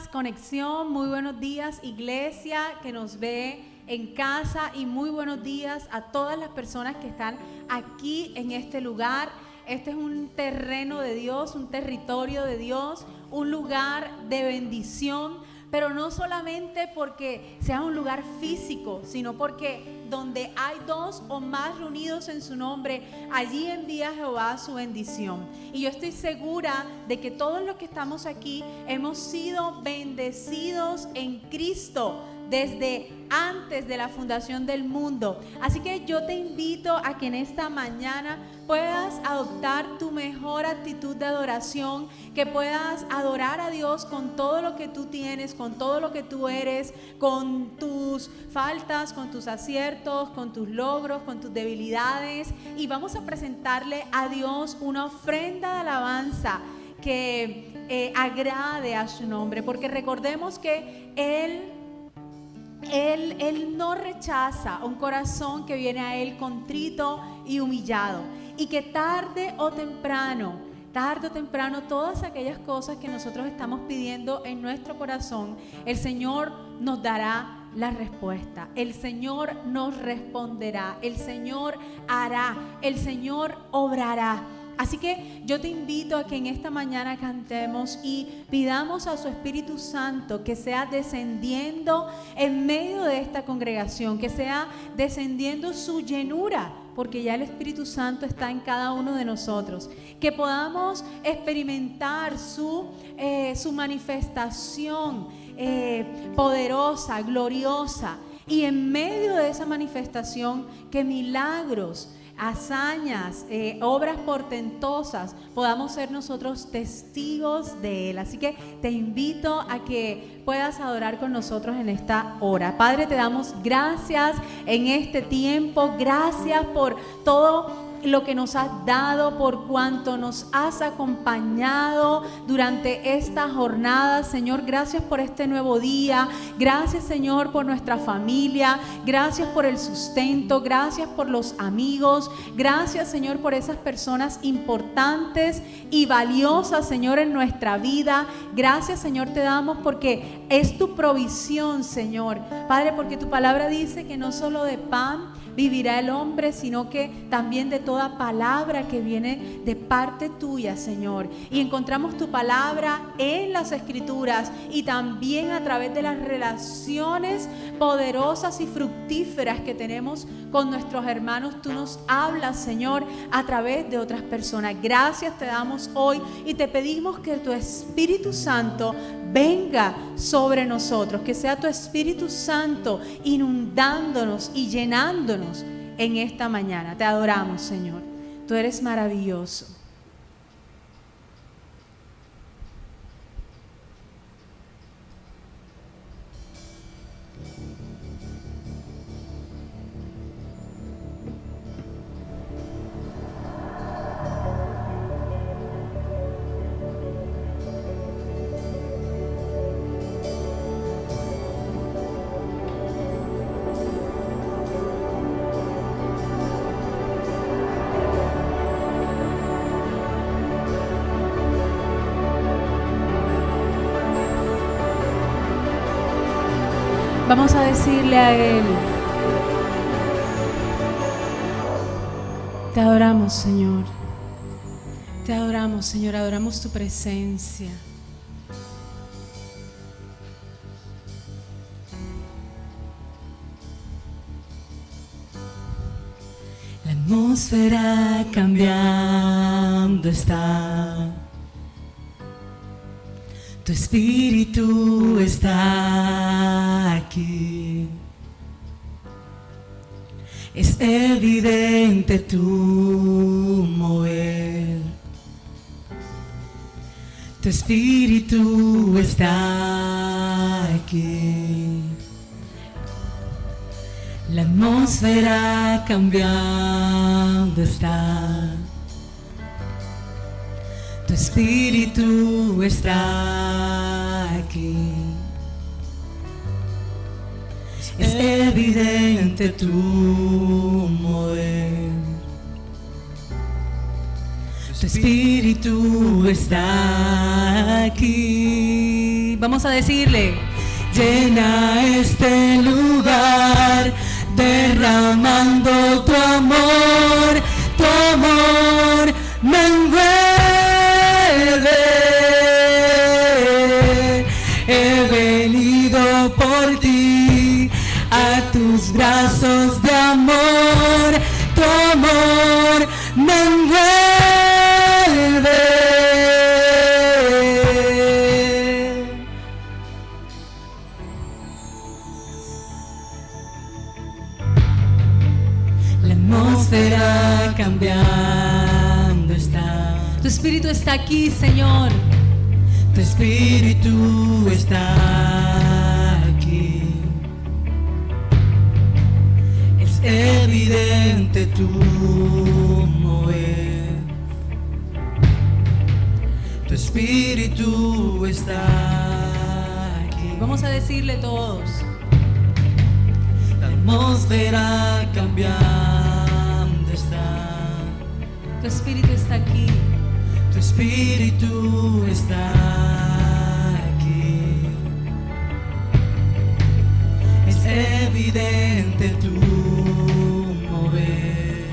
días, Conexión, muy buenos días, iglesia que nos ve en casa, y muy buenos días a todas las personas que están aquí en este lugar. Este es un terreno de Dios, un territorio de Dios, un lugar de bendición, pero no solamente porque sea un lugar físico, sino porque donde hay dos o más reunidos en su nombre, allí envía Jehová su bendición. Y yo estoy segura de que todos los que estamos aquí hemos sido bendecidos en Cristo desde antes de la fundación del mundo. Así que yo te invito a que en esta mañana puedas adoptar tu mejor actitud de adoración, que puedas adorar a Dios con todo lo que tú tienes, con todo lo que tú eres, con tus faltas, con tus aciertos, con tus logros, con tus debilidades, y vamos a presentarle a Dios una ofrenda de alabanza que agrade a su nombre, porque recordemos que Él no rechaza un corazón que viene a Él contrito y humillado, y que tarde o temprano, todas aquellas cosas que nosotros estamos pidiendo en nuestro corazón, el Señor nos dará la respuesta. El Señor nos responderá, el Señor hará, el Señor obrará. Así que yo te invito a que en esta mañana cantemos y pidamos a su Espíritu Santo que sea descendiendo en medio de esta congregación, que sea descendiendo su llenura, porque ya el Espíritu Santo está en cada uno de nosotros, que podamos experimentar su manifestación poderosa, gloriosa, y en medio de esa manifestación que milagros, hazañas, obras portentosas, podamos ser nosotros testigos de Él. Así que te invito a que puedas adorar con nosotros en esta hora. Padre, te damos gracias en este tiempo, gracias por todo lo que nos has dado, por cuanto nos has acompañado durante esta jornada. Señor, gracias por este nuevo día, gracias, Señor, por nuestra familia, gracias por el sustento, gracias por los amigos, gracias, Señor, por esas personas importantes y valiosas, Señor, en nuestra vida. Gracias, Señor, te damos porque es tu provisión, Señor, Padre, porque tu palabra dice que no solo de pan vivirá el hombre, sino que también de toda palabra que viene de parte tuya, Señor. Y encontramos tu palabra en las Escrituras y también a través de las relaciones poderosas y fructíferas que tenemos con nuestros hermanos. Tú nos hablas, Señor, a través de otras personas. Gracias te damos hoy y te pedimos que tu Espíritu Santo venga sobre nosotros, que sea tu Espíritu Santo inundándonos y llenándonos en esta mañana. Te adoramos, Señor. Tú eres maravilloso. Vamos a decirle a Él: te adoramos, Señor. Te adoramos, Señor. Adoramos tu presencia. La atmósfera cambiando está. Tu Espíritu está aquí. Es evidente tu mover. Tu Espíritu está aquí. La atmósfera cambiando está. Tu Espíritu está aquí. Es evidente tu mover. Tu Espíritu está aquí. Vamos a decirle: llena este lugar, derramando tu amor me envuelve. He venido por ti a tus brazos de amor, tu amor me envuelve. La atmósfera cambiando está. tu espíritu está aquí, Señor. Tu espíritu está aquí. Es evidente tu mover. Tu espíritu está aquí. Vamos a decirle todos: La atmósfera cambiando está. tu espíritu está aquí. Tu espíritu está aquí. Es evidente tu mover.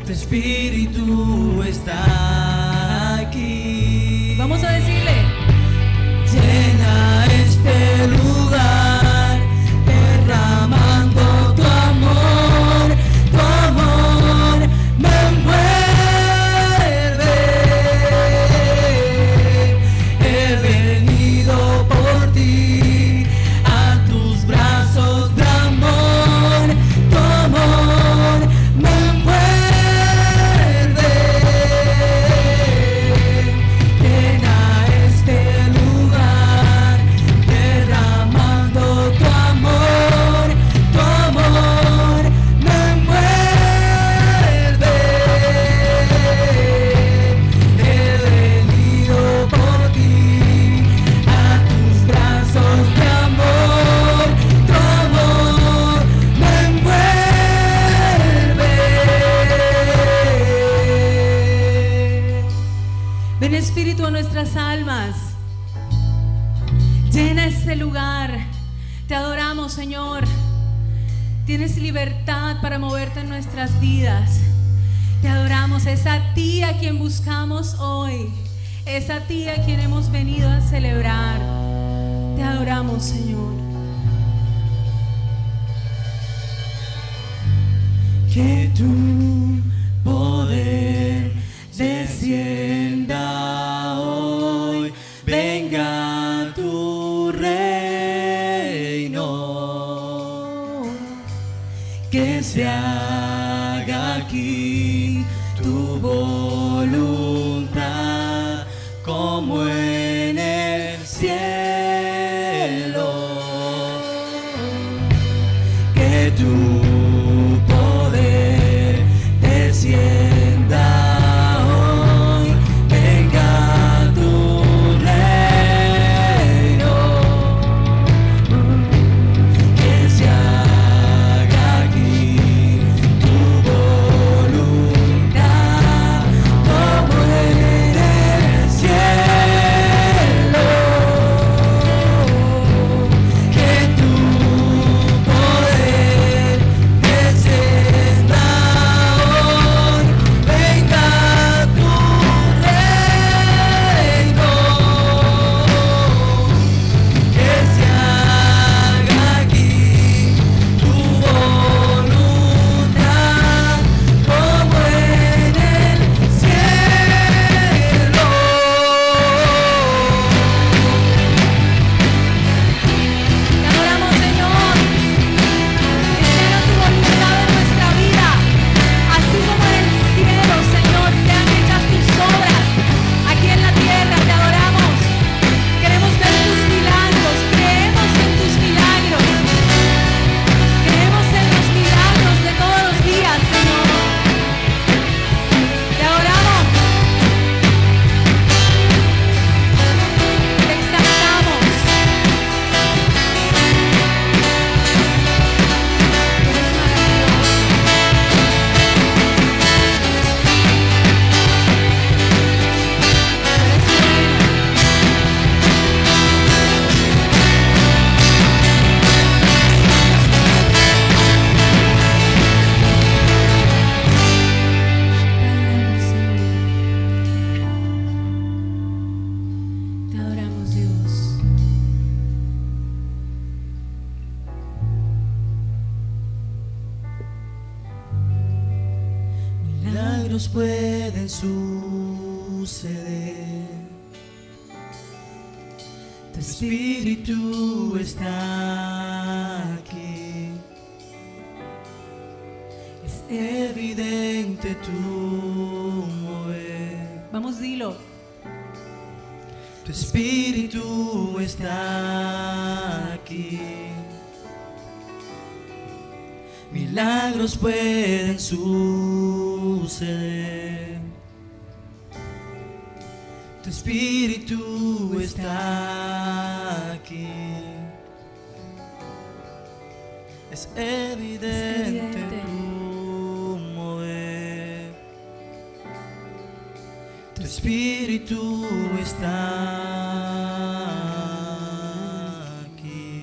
Tu espíritu está aquí. Vamos a decirle: llena este lugar, derramando tu amor me envuelve. He venido por ti a tus brazos de amor, tu amor me envuelve. Llena este lugar, derramando tu amor me envuelve. He venido por ti a tus brazos de amor, tu amor me envuelve. ven, Espíritu, a nuestras almas. Llena este lugar. Te adoramos, Señor. Tienes libertad para moverte en nuestras vidas. Te adoramos. Es a ti a quien buscamos hoy. Es a ti a quien hemos venido a celebrar. Te adoramos, Señor. Que tu poder descienda hoy, venga tu reino, que se haga aquí tu voluntad como en el cielo. Que tu poder descienda hoy, venga tu reino, que se haga aquí tu voluntad como en el cielo. Que tu poder milagros pueden suceder. Tu espíritu está aquí. Es evidente tu mover. Vamos, dilo. Tu espíritu está aquí. Milagros pueden suceder. Tu espíritu está aquí. Es evidente tu mover. Tu espíritu está aquí.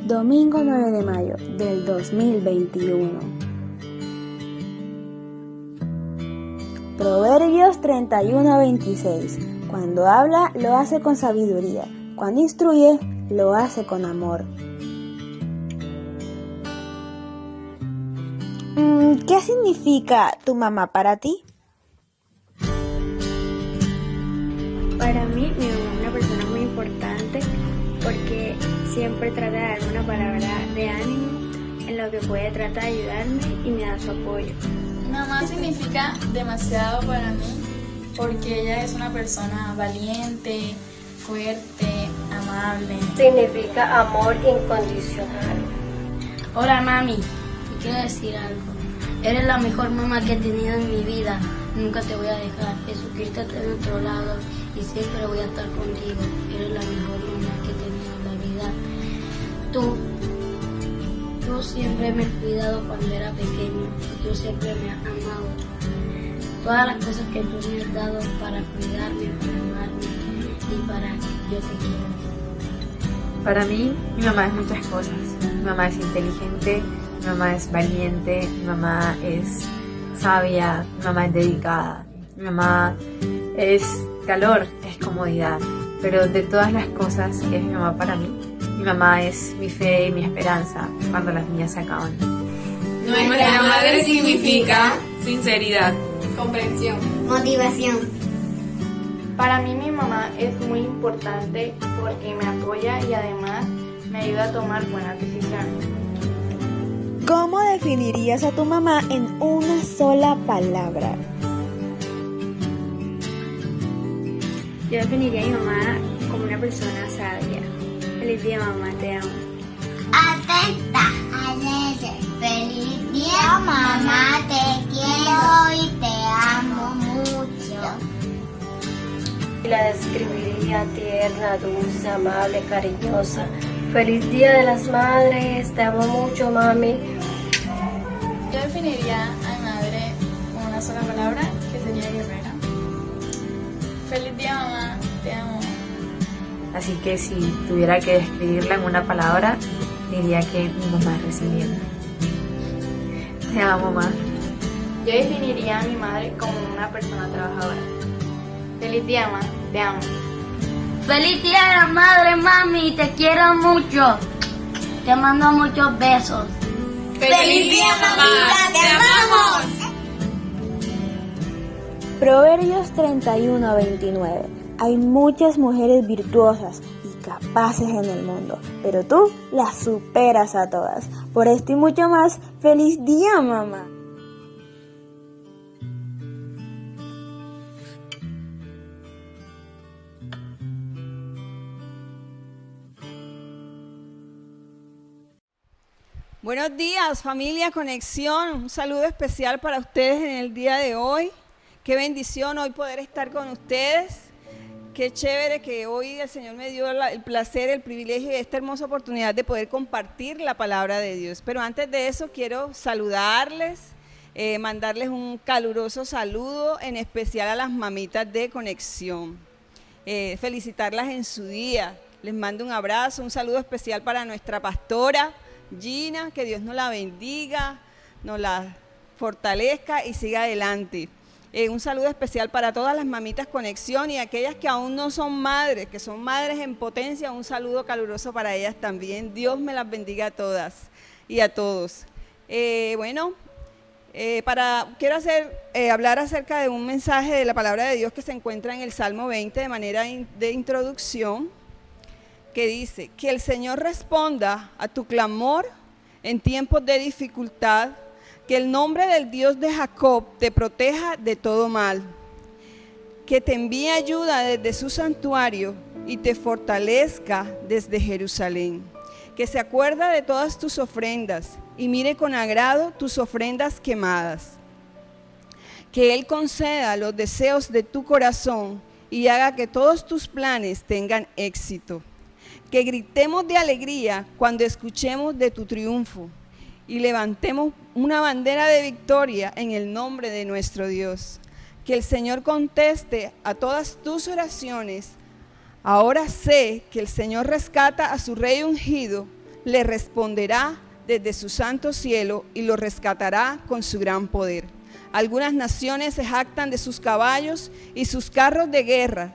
Domingo 9 de mayo del 2021. Proverbios 31:26. Cuando habla, lo hace con sabiduría. Cuando instruye, lo hace con amor. ¿Qué significa tu mamá para ti? Para mí, mi mamá es una persona muy importante porque siempre trata de darme una palabra de ánimo en lo que puede tratar de ayudarme y me da su apoyo. Mi mamá significa demasiado para mí porque ella es una persona valiente, fuerte, amable. Significa amor incondicional. Hola mami, te quiero decir algo. Eres la mejor mamá que he tenido en mi vida. Nunca te voy a dejar. Jesucristo está de nuestro lado y siempre voy a estar contigo. Eres la mejor mamá que he tenido en la vida. Tú siempre me has cuidado cuando era pequeño. Tú siempre me has amado. Todas las cosas que tú me has dado para cuidarme, para amarme y para que yo te quiera. Para mí, mi mamá es muchas cosas. Mi mamá es inteligente, mi mamá es valiente, mi mamá es sabia, mi mamá es dedicada, mi mamá es calor, es comodidad. Pero de todas las cosas que es mi mamá para mí, mi mamá es mi fe y mi esperanza cuando las mías se acaban. Nuestra madre significa sinceridad, Comprensión. Motivación. Para mí, mi mamá es muy importante porque me apoya y además me ayuda a tomar buenas decisiones. ¿Cómo definirías a tu mamá en una sola palabra? Yo definiría a mi mamá como una persona sabia. Feliz día, mamá, te amo. Atenta, alegre, feliz Mamá, te quiero y te amo mucho. La describiría tierna, dulce, amable, cariñosa. Feliz Día de las Madres, te amo mucho, mami. Yo definiría a mi madre con una sola palabra, que sería guerrera. Feliz día, mamá, te amo. Así que si tuviera que describirla en una palabra, diría que mi mamá es resiliente. Te amo, mamá. Yo definiría a mi madre como una persona trabajadora. Feliz día, mamá, te amo. Feliz Día de la Madre, mami, te quiero mucho. Te mando muchos besos. ¡Feliz día, mamá! ¡Te amamos! Proverbios 31:29. Hay muchas mujeres virtuosas y capaces en el mundo, pero tú las superas a todas. Por esto y mucho más, ¡feliz día, mamá! Buenos días, familia Conexión. Un saludo especial para ustedes en el día de hoy. Qué bendición hoy poder estar con ustedes. Qué chévere que hoy el Señor me dio el placer, el privilegio y esta hermosa oportunidad de poder compartir la palabra de Dios. Pero antes de eso quiero saludarles, mandarles un caluroso saludo, en especial a las mamitas de Conexión. Felicitarlas en su día. Les mando un abrazo, un saludo especial para nuestra pastora Gina, que Dios nos la bendiga, nos la fortalezca y siga adelante. Un saludo especial para todas las mamitas Conexión y aquellas que aún no son madres, que son madres en potencia, un saludo caluroso para ellas también. Dios me las bendiga a todas y a todos. Quiero hablar acerca de un mensaje de la palabra de Dios que se encuentra en el Salmo 20 de manera de introducción, que dice: que el Señor responda a tu clamor en tiempos de dificultad, que el nombre del Dios de Jacob te proteja de todo mal, que te envíe ayuda desde su santuario y te fortalezca desde Jerusalén, que se acuerda de todas tus ofrendas y mire con agrado tus ofrendas quemadas, que Él conceda los deseos de tu corazón y haga que todos tus planes tengan éxito. Que gritemos de alegría cuando escuchemos de tu triunfo y levantemos una bandera de victoria en el nombre de nuestro Dios. Que el Señor conteste a todas tus oraciones. Ahora sé que el Señor rescata a su rey ungido, le responderá desde su santo cielo y lo rescatará con su gran poder. Algunas naciones se jactan de sus caballos y sus carros de guerra,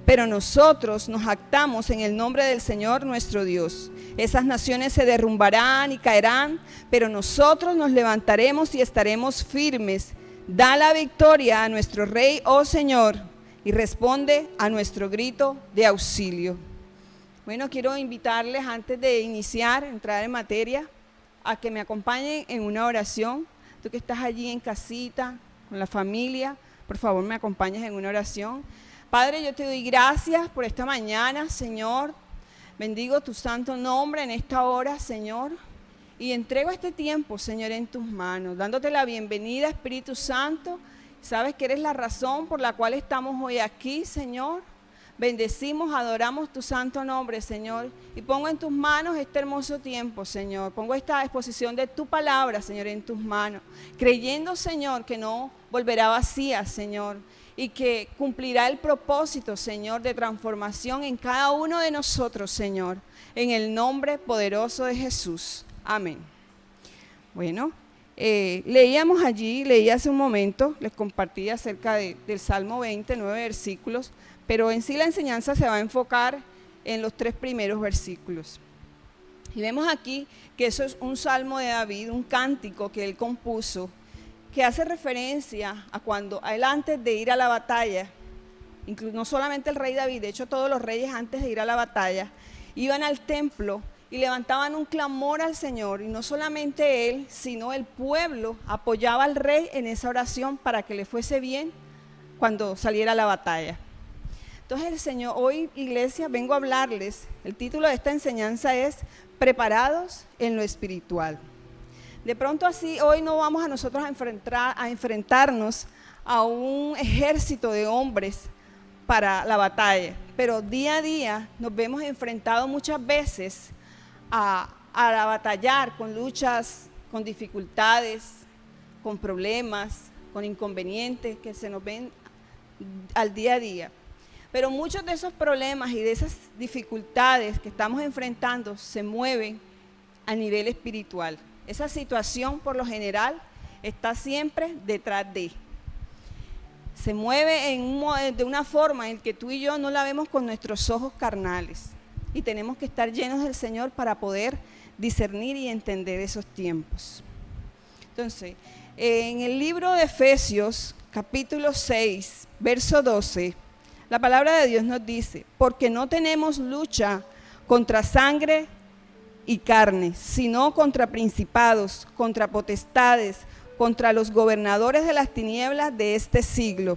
pero nosotros nos jactamos en el nombre del Señor nuestro Dios. Esas naciones se derrumbarán y caerán, pero nosotros nos levantaremos y estaremos firmes. Da la victoria a nuestro Rey, oh Señor, y responde a nuestro grito de auxilio. Bueno, quiero invitarles antes de iniciar, entrar en materia, a que me acompañen en una oración. Tú que estás allí en casita, con la familia, por favor me acompañes en una oración. Padre, yo te doy gracias por esta mañana, Señor. Bendigo tu santo nombre en esta hora, Señor. Y entrego este tiempo, Señor, en tus manos, dándote la bienvenida, Espíritu Santo. Sabes que eres la razón por la cual estamos hoy aquí, Señor. Bendecimos, adoramos tu santo nombre, Señor. Y pongo en tus manos este hermoso tiempo, Señor. Pongo esta exposición de tu palabra, Señor, en tus manos. Creyendo, Señor, que no volverá vacía, Señor. Y que cumplirá el propósito, Señor, de transformación en cada uno de nosotros, Señor. En el nombre poderoso de Jesús. Amén. Bueno, leí hace un momento, les compartí acerca del Salmo 20, 9 versículos, pero en sí la enseñanza se va a enfocar en los 3 primeros versículos. Y vemos aquí que eso es un salmo de David, un cántico que él compuso, que hace referencia a cuando él antes de ir a la batalla, no solamente el rey David, de hecho todos los reyes antes de ir a la batalla, iban al templo y levantaban un clamor al Señor, y no solamente él, sino el pueblo apoyaba al rey en esa oración para que le fuese bien cuando saliera a la batalla. Entonces el Señor, hoy iglesia, vengo a hablarles, el título de esta enseñanza es Preparados en lo espiritual. De pronto así, hoy no vamos a nosotros a enfrentarnos a un ejército de hombres para la batalla, pero día a día nos vemos enfrentados muchas veces a batallar con luchas, con dificultades, con problemas, con inconvenientes que se nos ven al día a día. Pero muchos de esos problemas y de esas dificultades que estamos enfrentando se mueven a nivel espiritual. Esa situación, por lo general, está siempre detrás de. Se mueve de una forma en que tú y yo no la vemos con nuestros ojos carnales. Y tenemos que estar llenos del Señor para poder discernir y entender esos tiempos. Entonces, en el libro de Efesios, capítulo 6, verso 12, la palabra de Dios nos dice: porque no tenemos lucha contra sangre y carne, sino contra principados, contra potestades, contra los gobernadores de las tinieblas de este siglo,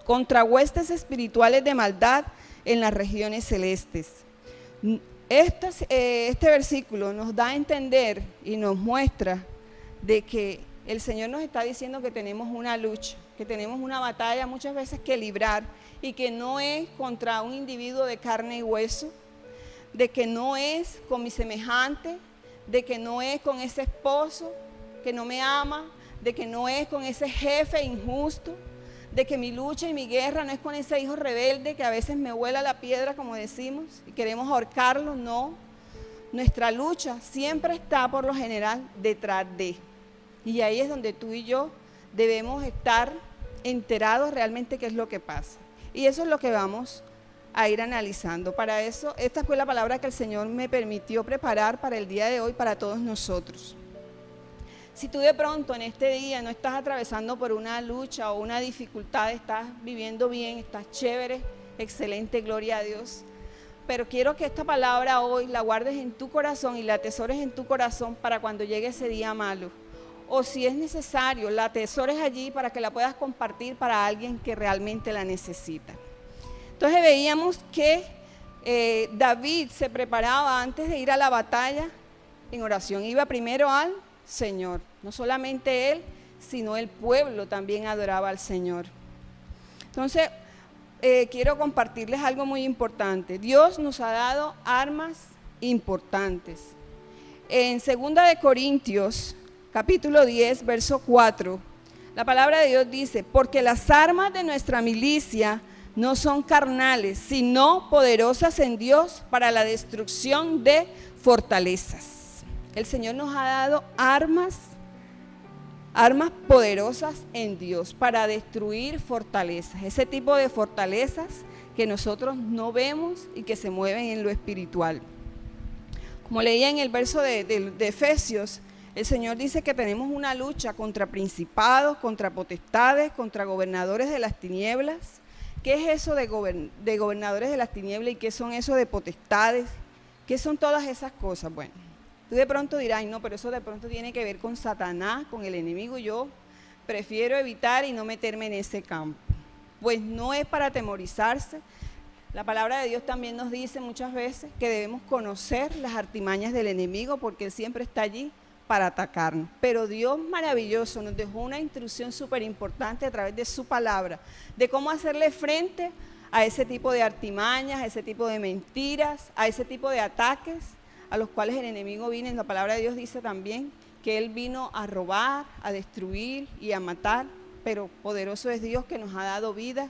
contra huestes espirituales de maldad en las regiones celestes. Este versículo nos da a entender y nos muestra de que el Señor nos está diciendo que tenemos una lucha, que tenemos una batalla muchas veces que librar, y que no es contra un individuo de carne y hueso, de que no es con mi semejante, de que no es con ese esposo que no me ama, de que no es con ese jefe injusto, de que mi lucha y mi guerra no es con ese hijo rebelde que a veces me vuela la piedra, como decimos, y queremos ahorcarlo. No, nuestra lucha siempre está por lo general detrás de. Y ahí es donde tú y yo debemos estar enterados realmente qué es lo que pasa. Y eso es lo que vamos a ir analizando. Para eso, esta fue la palabra que el Señor me permitió preparar para el día de hoy, para todos nosotros. Si tú de pronto en este día no estás atravesando por una lucha o una dificultad, estás viviendo bien, estás chévere, excelente, gloria a Dios. Pero quiero que esta palabra hoy la guardes en tu corazón y la atesores en tu corazón para cuando llegue ese día malo. O si es necesario, la atesores allí para que la puedas compartir para alguien que realmente la necesita. Entonces veíamos que David se preparaba antes de ir a la batalla en oración. Iba primero al Señor. No solamente él, sino el pueblo también adoraba al Señor. Entonces, quiero compartirles algo muy importante. Dios nos ha dado armas importantes. En 2 de Corintios, capítulo 10, verso 4, la palabra de Dios dice: porque las armas de nuestra milicia no son carnales, sino poderosas en Dios para la destrucción de fortalezas. El Señor nos ha dado armas poderosas en Dios para destruir fortalezas, ese tipo de fortalezas que nosotros no vemos y que se mueven en lo espiritual. Como leía en el verso de Efesios, el Señor dice que tenemos una lucha contra principados, contra potestades, contra gobernadores de las tinieblas. ¿Qué es eso de gobernadores de las tinieblas y qué son eso de potestades? ¿Qué son todas esas cosas? Bueno, tú de pronto dirás: no, pero eso de pronto tiene que ver con Satanás, con el enemigo, y yo prefiero evitar y no meterme en ese campo. Pues no es para atemorizarse. La palabra de Dios también nos dice muchas veces que debemos conocer las artimañas del enemigo, porque él siempre está allí para atacarnos. Pero Dios maravilloso nos dejó una instrucción súper importante a través de su palabra, de cómo hacerle frente a ese tipo de artimañas, a ese tipo de mentiras, a ese tipo de ataques a los cuales el enemigo viene. La palabra de Dios dice también que él vino a robar, a destruir y a matar, pero poderoso es Dios que nos ha dado vida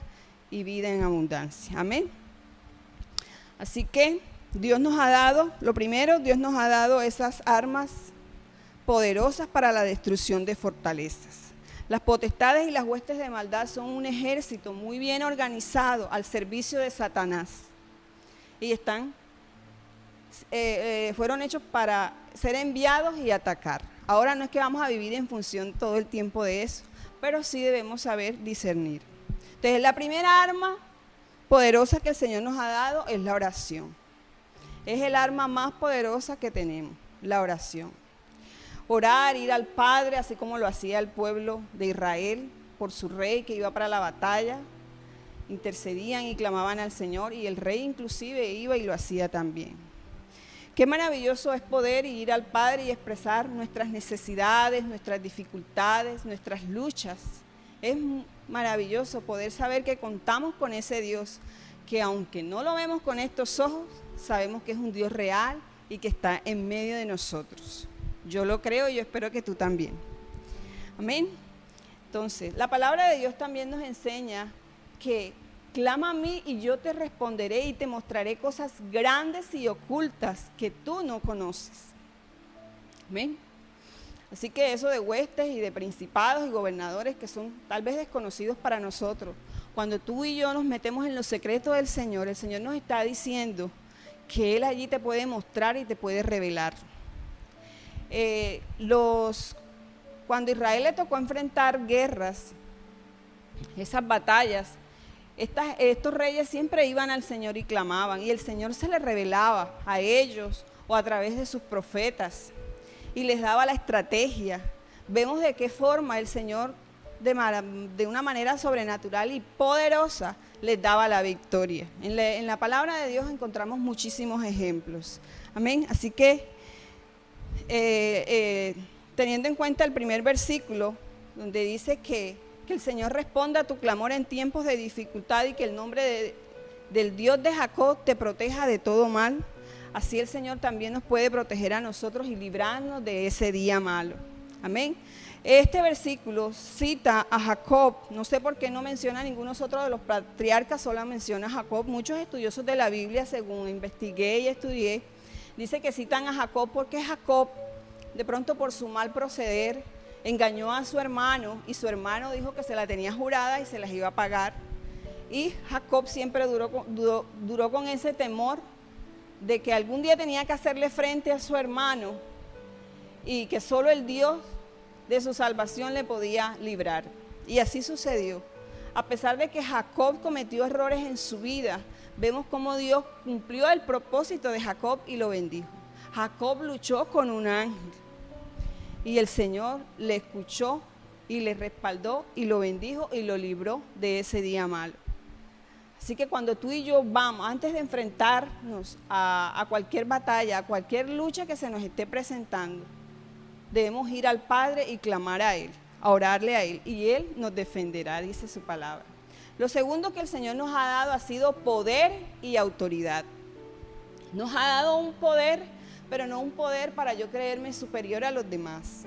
y vida en abundancia. Amén. Así que Dios nos ha dado, lo primero, Dios nos ha dado esas armas poderosas para la destrucción de fortalezas. Las potestades y las huestes de maldad son un ejército muy bien organizado al servicio de Satanás y fueron hechos para ser enviados y atacar. Ahora no es que vamos a vivir en función todo el tiempo de eso, pero sí debemos saber discernir. Entonces, la primera arma poderosa que el Señor nos ha dado es la oración. Es el arma más poderosa que tenemos, la oración. Orar, ir al Padre, así como lo hacía el pueblo de Israel por su rey que iba para la batalla, intercedían y clamaban al Señor, y el rey inclusive iba y lo hacía también. Qué maravilloso es poder ir al Padre y expresar nuestras necesidades, nuestras dificultades, nuestras luchas. Es maravilloso poder saber que contamos con ese Dios, que aunque no lo vemos con estos ojos, sabemos que es un Dios real y que está en medio de nosotros. Yo lo creo y yo espero que tú también. Amén. Entonces, la palabra de Dios también nos enseña que clama a mí y yo te responderé y te mostraré cosas grandes y ocultas que tú no conoces. Amén. Así que eso de huestes y de principados y gobernadores que son tal vez desconocidos para nosotros, cuando tú y yo nos metemos en los secretos del Señor, el Señor nos está diciendo que Él allí te puede mostrar y te puede revelar. Cuando a Israel le tocó enfrentar guerras, esas batallas, estos reyes siempre iban al Señor y clamaban, y el Señor se les revelaba a ellos o a través de sus profetas y les daba la estrategia. Vemos de qué forma el Señor de una manera sobrenatural y poderosa les daba la victoria. En la palabra de Dios encontramos muchísimos ejemplos. Amén. Así que teniendo en cuenta el primer versículo donde dice que el Señor responda a tu clamor en tiempos de dificultad y que el nombre del Dios de Jacob te proteja de todo mal, así el Señor también nos puede proteger a nosotros y librarnos de ese día malo. Amén. Este versículo cita a Jacob, no sé por qué no menciona a ninguno otro de los patriarcas, solo menciona a Jacob. Muchos estudiosos de la Biblia, según investigué y estudié, dice que citan a Jacob porque Jacob, de pronto por su mal proceder, engañó a su hermano y su hermano dijo que se la tenía jurada y se las iba a pagar. Y Jacob siempre duró con ese temor de que algún día tenía que hacerle frente a su hermano y que solo el Dios de su salvación le podía librar. Y así sucedió. A pesar de que Jacob cometió errores en su vida, vemos cómo Dios cumplió el propósito de Jacob y lo bendijo. Jacob luchó con un ángel y el Señor le escuchó y le respaldó y lo bendijo y lo libró de ese día malo. Así que cuando tú y yo vamos, antes de enfrentarnos a cualquier batalla, a cualquier lucha que se nos esté presentando, debemos ir al Padre y clamar a Él, a orarle a Él, y Él nos defenderá, dice su palabra. Lo segundo que el Señor nos ha dado ha sido poder y autoridad. Nos ha dado un poder, pero no un poder para yo creerme superior a los demás,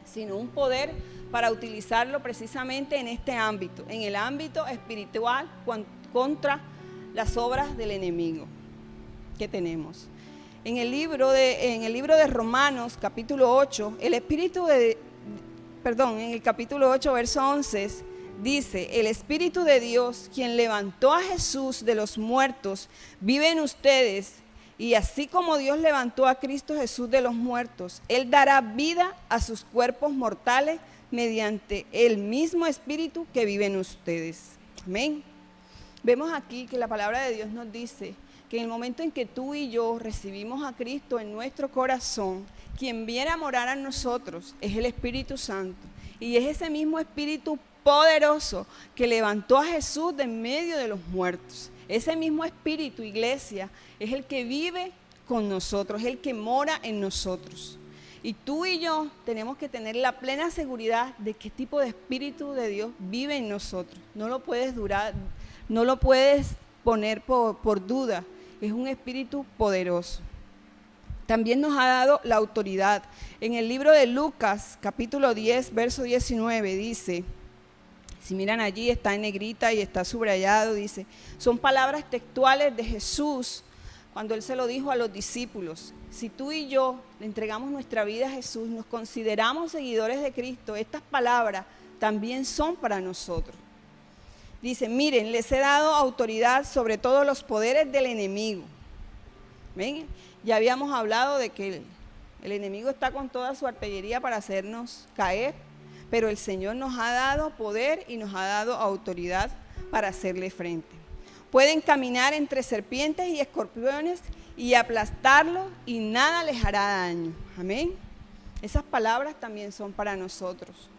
sino un poder para utilizarlo precisamente en este ámbito, en el ámbito espiritual contra las obras del enemigo que tenemos. En el libro de Romanos, capítulo 8, en el capítulo 8, verso 11, dice: el Espíritu de Dios, quien levantó a Jesús de los muertos, vive en ustedes, y así como Dios levantó a Cristo Jesús de los muertos, Él dará vida a sus cuerpos mortales mediante el mismo Espíritu que vive en ustedes. Amén. Vemos aquí que la palabra de Dios nos dice que en el momento en que tú y yo recibimos a Cristo en nuestro corazón, quien viene a morar en nosotros es el Espíritu Santo. Y es ese mismo Espíritu poderoso que levantó a Jesús de en medio de los muertos. Ese mismo Espíritu, iglesia, es el que vive con nosotros, es el que mora en nosotros. Y tú y yo tenemos que tener la plena seguridad de qué tipo de Espíritu de Dios vive en nosotros. No lo puedes poner por duda. Es un Espíritu poderoso. También nos ha dado la autoridad. En el libro de Lucas, capítulo 10, verso 19, dice, si miran allí, está en negrita y está subrayado, dice, son palabras textuales de Jesús cuando Él se lo dijo a los discípulos. Si tú y yo le entregamos nuestra vida a Jesús, nos consideramos seguidores de Cristo, estas palabras también son para nosotros. Dice, miren, les he dado autoridad sobre todos los poderes del enemigo. ¿Ven? Ya habíamos hablado de que el enemigo está con toda su artillería para hacernos caer, pero el Señor nos ha dado poder y nos ha dado autoridad para hacerle frente. Pueden caminar entre serpientes y escorpiones y aplastarlos y nada les hará daño. Amén. Esas palabras también son para nosotros.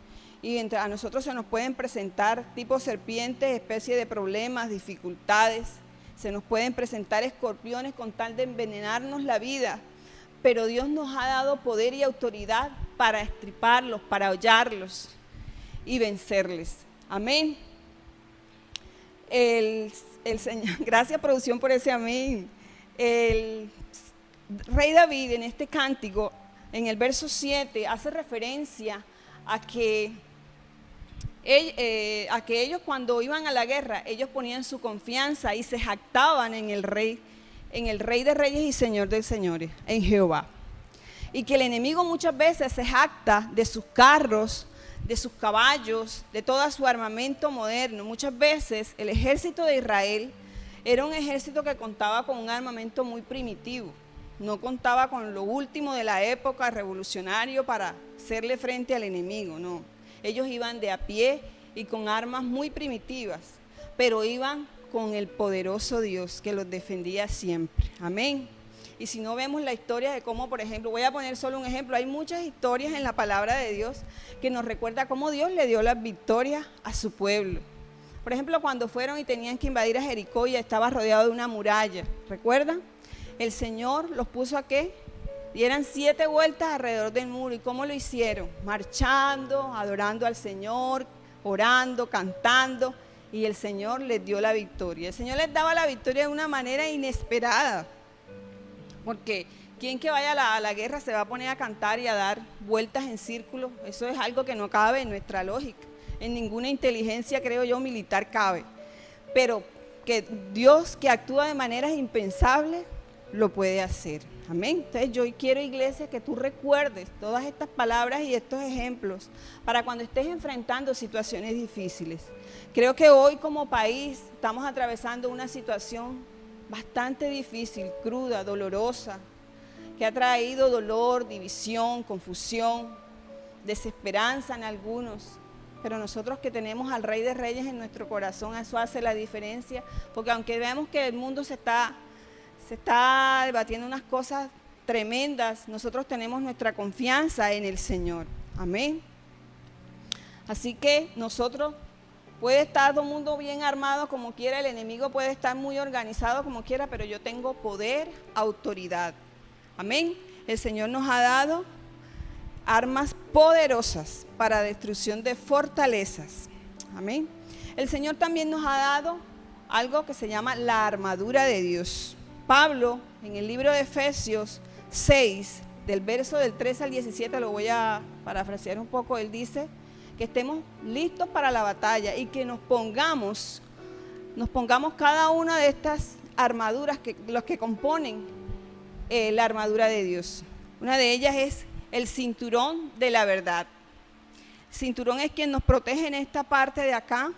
Y a nosotros se nos pueden presentar tipo serpientes, especie de problemas, dificultades, se nos pueden presentar escorpiones con tal de envenenarnos la vida, pero Dios nos ha dado poder y autoridad para estriparlos, para hollarlos y vencerles. Amén. El Señor, gracias producción por ese amén. El rey David en este cántico, en el verso 7, hace referencia a que ellos cuando iban a la guerra, ellos ponían su confianza y se jactaban en el Rey de Reyes y Señor de Señores, en Jehová. Y que el enemigo muchas veces se jacta de sus carros, de sus caballos, de todo su armamento moderno. Muchas veces el ejército de Israel era un ejército que contaba con un armamento muy primitivo, no contaba con lo último de la época revolucionario para hacerle frente al enemigo, no. Ellos iban de a pie y con armas muy primitivas, pero iban con el poderoso Dios que los defendía siempre. Amén. Y si no vemos la historia de cómo, por ejemplo, voy a poner solo un ejemplo, hay muchas historias en la palabra de Dios que nos recuerda cómo Dios le dio las victorias a su pueblo. Por ejemplo, cuando fueron y tenían que invadir a Jericó y estaba rodeado de una muralla, ¿recuerdan? El Señor los puso a ¿qué? Dieran 7 vueltas alrededor del muro. ¿Y cómo lo hicieron? Marchando, adorando al Señor, orando, cantando, y el Señor les dio la victoria. El Señor les daba la victoria de una manera inesperada, porque quien que vaya a la guerra se va a poner a cantar y a dar vueltas en círculo. Eso es algo que no cabe en nuestra lógica, en ninguna inteligencia, creo yo, militar cabe. Pero que Dios, que actúa de maneras impensables, lo puede hacer. Amén. Entonces yo quiero, iglesia, que tú recuerdes todas estas palabras y estos ejemplos para cuando estés enfrentando situaciones difíciles. Creo que hoy como país estamos atravesando una situación bastante difícil, cruda, dolorosa, que ha traído dolor, división, confusión, desesperanza en algunos. Pero nosotros que tenemos al Rey de Reyes en nuestro corazón, eso hace la diferencia, porque aunque veamos que el mundo se está debatiendo unas cosas tremendas, nosotros tenemos nuestra confianza en el Señor. Amén. Así que nosotros, puede estar todo el mundo bien armado como quiera, el enemigo puede estar muy organizado como quiera, pero yo tengo poder, autoridad. Amén. El Señor nos ha dado armas poderosas para destrucción de fortalezas. Amén. El Señor también nos ha dado algo que se llama la armadura de Dios. Pablo, en el libro de Efesios 6, del verso del 13 al 17, lo voy a parafrasear un poco, él dice que estemos listos para la batalla y que nos pongamos cada una de estas armaduras, los que componen la armadura de Dios. Una de ellas es el cinturón de la verdad. El cinturón es quien nos protege en esta parte de acá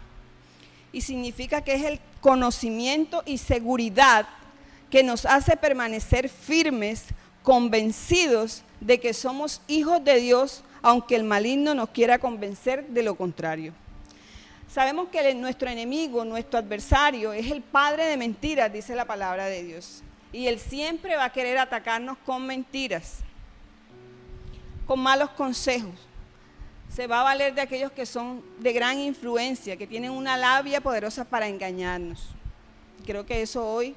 y significa que es el conocimiento y seguridad que nos hace permanecer firmes, convencidos de que somos hijos de Dios, aunque el maligno nos quiera convencer de lo contrario. Sabemos que nuestro enemigo, nuestro adversario, es el padre de mentiras, dice la palabra de Dios. Y él siempre va a querer atacarnos con mentiras, con malos consejos. Se va a valer de aquellos que son de gran influencia, que tienen una labia poderosa para engañarnos. Creo que eso hoy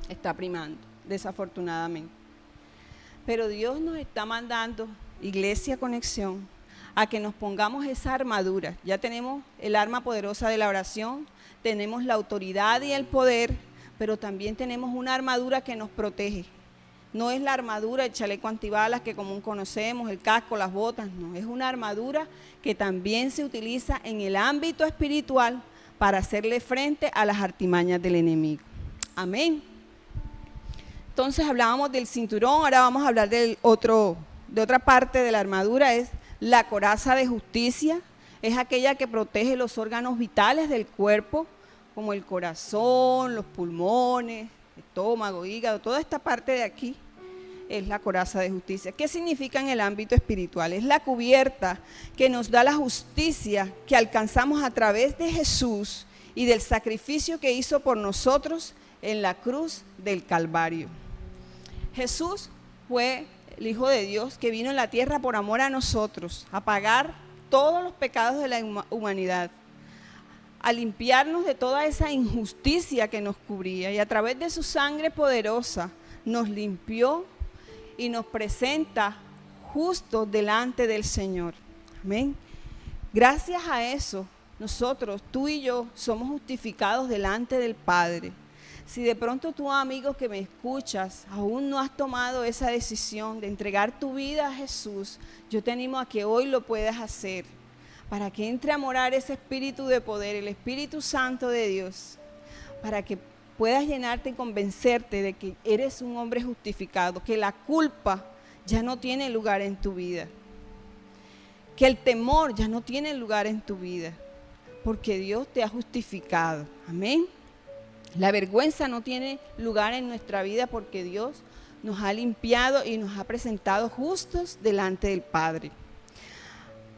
está primando, desafortunadamente. Pero Dios nos está mandando, Iglesia Conexión, a que nos pongamos esa armadura. Ya tenemos el arma poderosa de la oración, tenemos la autoridad y el poder, pero también tenemos una armadura que nos protege. No es la armadura, el chaleco antibalas que común conocemos, el casco, las botas, no. Es una armadura que también se utiliza en el ámbito espiritual para hacerle frente a las artimañas del enemigo. Amén. Entonces hablábamos del cinturón, ahora vamos a hablar de otra parte de la armadura, es la coraza de justicia. Es aquella que protege los órganos vitales del cuerpo, como el corazón, los pulmones, estómago, hígado, toda esta parte de aquí es la coraza de justicia. ¿Qué significa en el ámbito espiritual? Es la cubierta que nos da la justicia que alcanzamos a través de Jesús y del sacrificio que hizo por nosotros en la cruz del Calvario. Jesús fue el Hijo de Dios que vino en la tierra por amor a nosotros, a pagar todos los pecados de la humanidad, a limpiarnos de toda esa injusticia que nos cubría, y a través de su sangre poderosa nos limpió y nos presenta justos delante del Señor. Amén. Gracias a eso, nosotros, tú y yo, somos justificados delante del Padre. Si de pronto tú, amigo que me escuchas, aún no has tomado esa decisión de entregar tu vida a Jesús, yo te animo a que hoy lo puedas hacer, para que entre a morar ese espíritu de poder, el Espíritu Santo de Dios, para que puedas llenarte y convencerte de que eres un hombre justificado, que la culpa ya no tiene lugar en tu vida, que el temor ya no tiene lugar en tu vida, porque Dios te ha justificado. Amén. La vergüenza no tiene lugar en nuestra vida, porque Dios nos ha limpiado y nos ha presentado justos delante del Padre.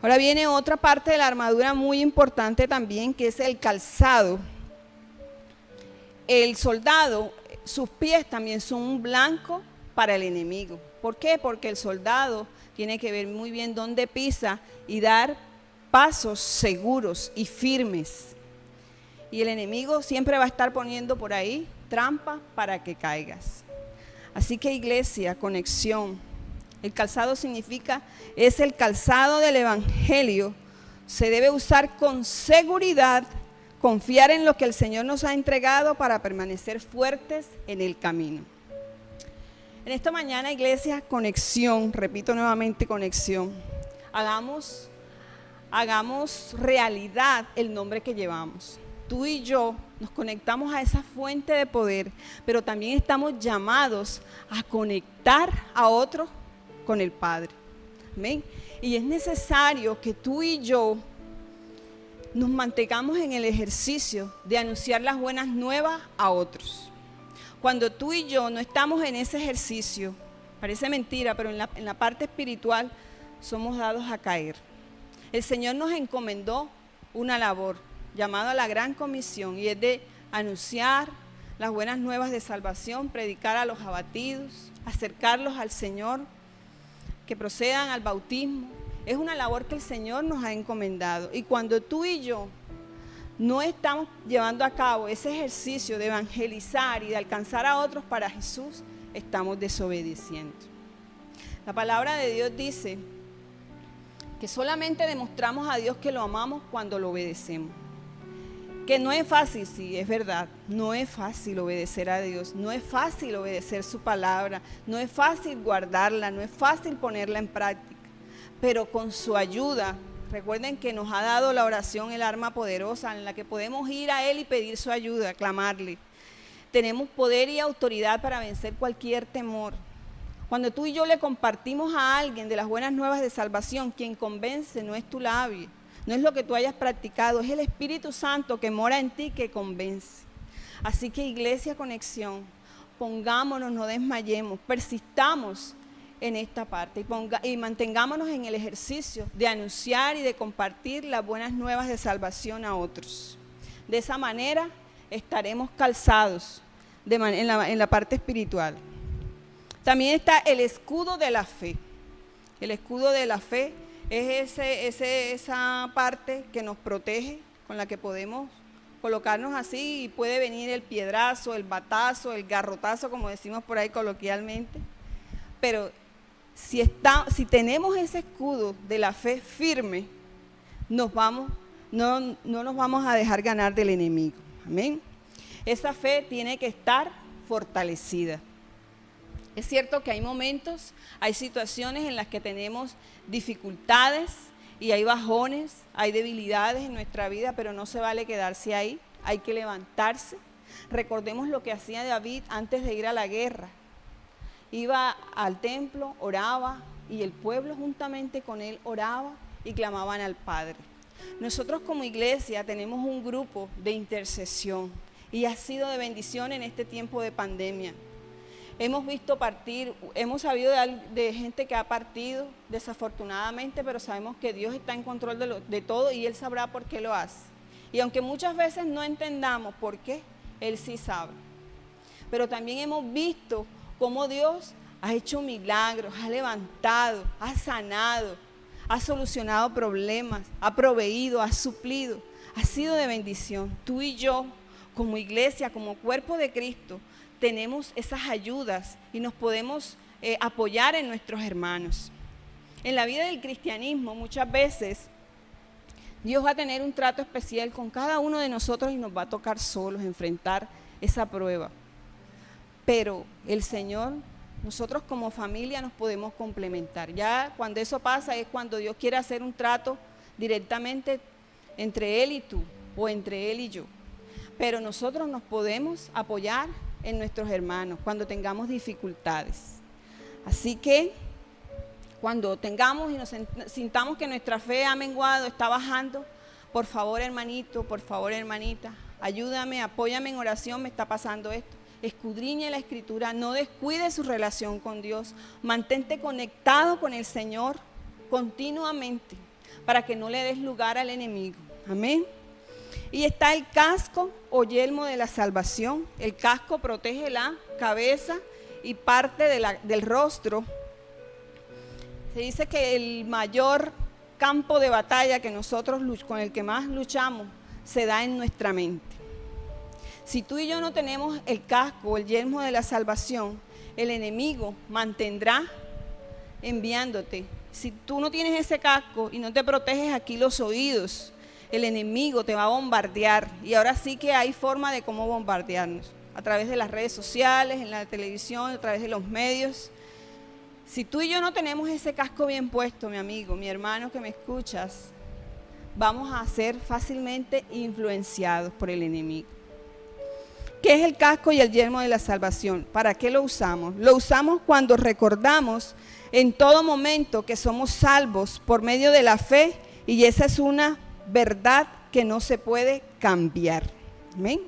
Ahora viene otra parte de la armadura muy importante también, que es el calzado. El soldado, sus pies también son un blanco para el enemigo. ¿Por qué? Porque el soldado tiene que ver muy bien dónde pisa y dar pasos seguros y firmes. Y el enemigo siempre va a estar poniendo por ahí trampa para que caigas. Así que, iglesia, conexión. El calzado es el calzado del Evangelio. Se debe usar con seguridad, confiar en lo que el Señor nos ha entregado para permanecer fuertes en el camino. En esta mañana, iglesia, conexión, repito nuevamente, conexión. Hagamos realidad el nombre que llevamos. Tú y yo nos conectamos a esa fuente de poder, pero también estamos llamados a conectar a otros con el Padre. Amén. Y es necesario que tú y yo nos mantengamos en el ejercicio de anunciar las buenas nuevas a otros. Cuando tú y yo no estamos en ese ejercicio, parece mentira, pero en la parte espiritual somos dados a caer. El Señor nos encomendó una labor llamada la Gran Comisión, y es de anunciar las buenas nuevas de salvación, predicar a los abatidos, acercarlos al Señor, que procedan al bautismo. Es una labor que el Señor nos ha encomendado, y cuando tú y yo no estamos llevando a cabo ese ejercicio de evangelizar y de alcanzar a otros para Jesús, estamos desobedeciendo. La palabra de Dios dice que solamente demostramos a Dios que lo amamos cuando lo obedecemos. Que no es fácil, sí, es verdad, no es fácil obedecer a Dios, no es fácil obedecer su palabra, no es fácil guardarla, no es fácil ponerla en práctica, pero con su ayuda, recuerden que nos ha dado la oración el arma poderosa en la que podemos ir a Él y pedir su ayuda, clamarle. Tenemos poder y autoridad para vencer cualquier temor. Cuando tú y yo le compartimos a alguien de las buenas nuevas de salvación, quien convence no es tu labio, no es lo que tú hayas practicado, es el Espíritu Santo que mora en ti que convence. Así que, iglesia, conexión, pongámonos, no desmayemos, persistamos en esta parte y mantengámonos en el ejercicio de anunciar y de compartir las buenas nuevas de salvación a otros. De esa manera estaremos calzados en la parte espiritual. También está el escudo de la fe. El escudo de la fe es esa parte que nos protege, con la que podemos colocarnos así y puede venir el piedrazo, el batazo, el garrotazo, como decimos por ahí coloquialmente. Pero si tenemos ese escudo de la fe firme, no nos vamos a dejar ganar del enemigo. Amén. Esa fe tiene que estar fortalecida. Es cierto que hay momentos, hay situaciones en las que tenemos dificultades y hay bajones, hay debilidades en nuestra vida, pero no se vale quedarse ahí, hay que levantarse. Recordemos lo que hacía David antes de ir a la guerra. Iba al templo, oraba, y el pueblo juntamente con él oraba y clamaban al Padre. Nosotros como iglesia tenemos un grupo de intercesión y ha sido de bendición en este tiempo de pandemia. Hemos visto partir, hemos sabido de gente que ha partido desafortunadamente, pero sabemos que Dios está en control de todo y Él sabrá por qué lo hace. Y aunque muchas veces no entendamos por qué, Él sí sabe. Pero también hemos visto cómo Dios ha hecho milagros, ha levantado, ha sanado, ha solucionado problemas, ha proveído, ha suplido, ha sido de bendición. Tú y yo, como iglesia, como cuerpo de Cristo, tenemos esas ayudas y nos podemos apoyar en nuestros hermanos. En la vida del cristianismo muchas veces Dios va a tener un trato especial con cada uno de nosotros y nos va a tocar solos enfrentar esa prueba. Pero el Señor, nosotros como familia nos podemos complementar. Ya cuando eso pasa es cuando Dios quiere hacer un trato directamente entre Él y tú o entre Él y yo. Pero nosotros nos podemos apoyar en nuestros hermanos cuando tengamos dificultades. Así que cuando tengamos y nos sintamos que nuestra fe ha menguado, está bajando, por favor hermanito, por favor hermanita, ayúdame, apóyame en oración, me está pasando esto. Escudriñe la Escritura, no descuide su relación con Dios, mantente conectado con el Señor continuamente para que no le des lugar al enemigo. Amén. Y está el casco o yelmo de la salvación. El casco protege la cabeza y parte del rostro. Se dice que el mayor campo de batalla que nosotros con el que más luchamos se da en nuestra mente. Si tú y yo no tenemos el casco o el yelmo de la salvación, el enemigo mantendrá enviándote. Si tú no tienes ese casco y no te proteges aquí los oídos, el enemigo te va a bombardear. Y ahora sí que hay forma de cómo bombardearnos, a través de las redes sociales, en la televisión, a través de los medios. Si tú y yo no tenemos ese casco bien puesto, mi amigo, mi hermano que me escuchas, vamos a ser fácilmente influenciados por el enemigo. ¿Qué es el casco y el yelmo de la salvación? ¿Para qué lo usamos? Lo usamos cuando recordamos en todo momento que somos salvos por medio de la fe, y esa es una verdad que no se puede cambiar. Amén.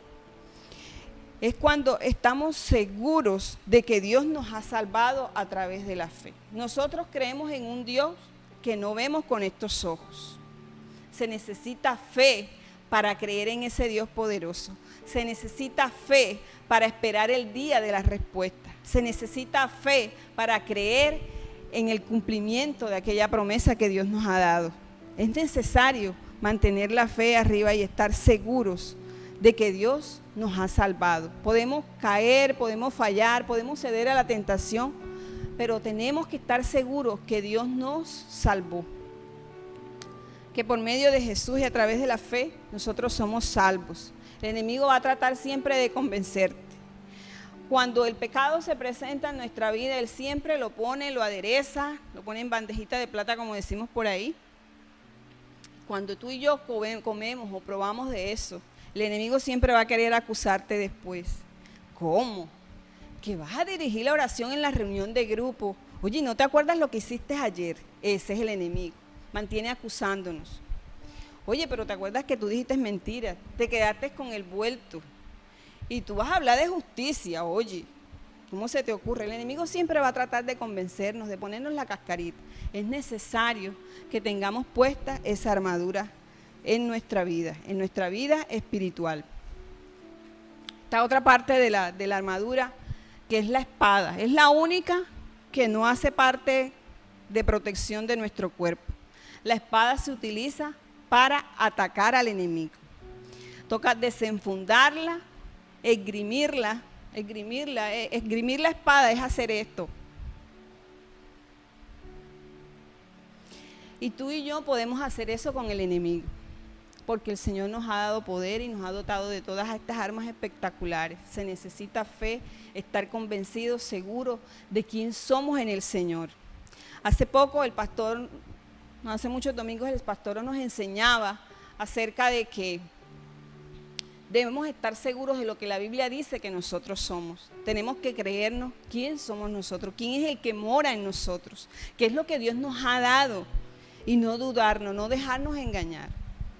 Es cuando estamos seguros de que Dios nos ha salvado a través de la fe. Nosotros creemos en un Dios que no vemos con estos ojos. Se necesita fe para creer en ese Dios poderoso. Se necesita fe para esperar el día de la respuesta. Se necesita fe para creer en el cumplimiento de aquella promesa que Dios nos ha dado. Es necesario mantener la fe arriba y estar seguros de que Dios nos ha salvado. Podemos caer, podemos fallar, podemos ceder a la tentación, pero tenemos que estar seguros que Dios nos salvó. Que por medio de Jesús y a través de la fe, nosotros somos salvos. El enemigo va a tratar siempre de convencerte. Cuando el pecado se presenta en nuestra vida, él siempre lo pone, lo adereza, lo pone en bandejita de plata, como decimos por ahí. Cuando tú y yo comemos o probamos de eso, el enemigo siempre va a querer acusarte después. ¿Cómo? Que vas a dirigir la oración en la reunión de grupo. Oye, ¿no te acuerdas lo que hiciste ayer? Ese es el enemigo. Mantiene acusándonos. Oye, pero ¿te acuerdas que tú dijiste mentiras? Te quedaste con el vuelto. Y tú vas a hablar de justicia, oye. ¿Cómo se te ocurre? El enemigo siempre va a tratar de convencernos, de ponernos la cascarita. Es necesario que tengamos puesta esa armadura en nuestra vida espiritual. Esta otra parte de la armadura, que es la espada, es la única que no hace parte de protección de nuestro cuerpo. La espada se utiliza para atacar al enemigo. Toca desenfundarla, esgrimirla. Esgrimir la espada es hacer esto. Y tú y yo podemos hacer eso con el enemigo, porque el Señor nos ha dado poder y nos ha dotado de todas estas armas espectaculares. Se necesita fe, estar convencidos, seguros de quién somos en el Señor. Hace poco el pastor, no hace muchos domingos, el pastor nos enseñaba acerca de que debemos estar seguros de lo que la Biblia dice que nosotros somos. Tenemos que creernos quién somos nosotros, quién es el que mora en nosotros, qué es lo que Dios nos ha dado, y no dudarnos, no dejarnos engañar.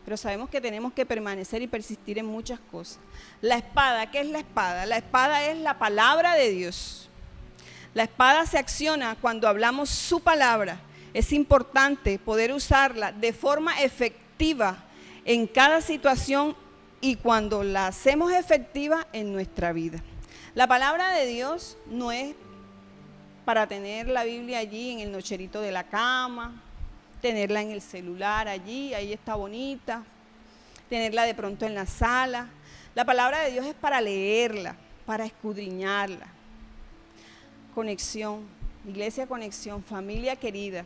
Pero sabemos que tenemos que permanecer y persistir en muchas cosas. La espada, ¿qué es la espada? La espada es la palabra de Dios. La espada se acciona cuando hablamos su palabra. Es importante poder usarla de forma efectiva en cada situación y cuando la hacemos efectiva en nuestra vida. La palabra de Dios no es para tener la Biblia allí en el nocherito de la cama, tenerla en el celular allí, ahí está bonita. tenerla de pronto en la sala. La palabra de Dios es para leerla, para escudriñarla. Conexión, iglesia Conexión, familia querida,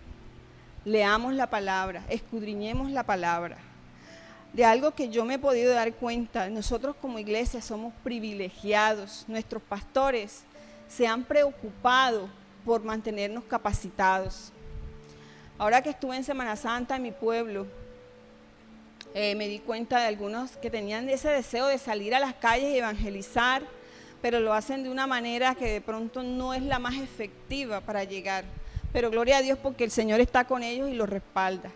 leamos la palabra, escudriñemos la palabra. De algo que yo me he podido dar cuenta, nosotros como iglesia somos privilegiados, nuestros pastores se han preocupado por mantenernos capacitados. Ahora que estuve en Semana Santa en mi pueblo, me di cuenta de algunos que tenían ese deseo de salir a las calles y evangelizar, pero lo hacen de una manera que de pronto no es la más efectiva para llegar. Pero gloria a Dios porque el Señor está con ellos y los respalda.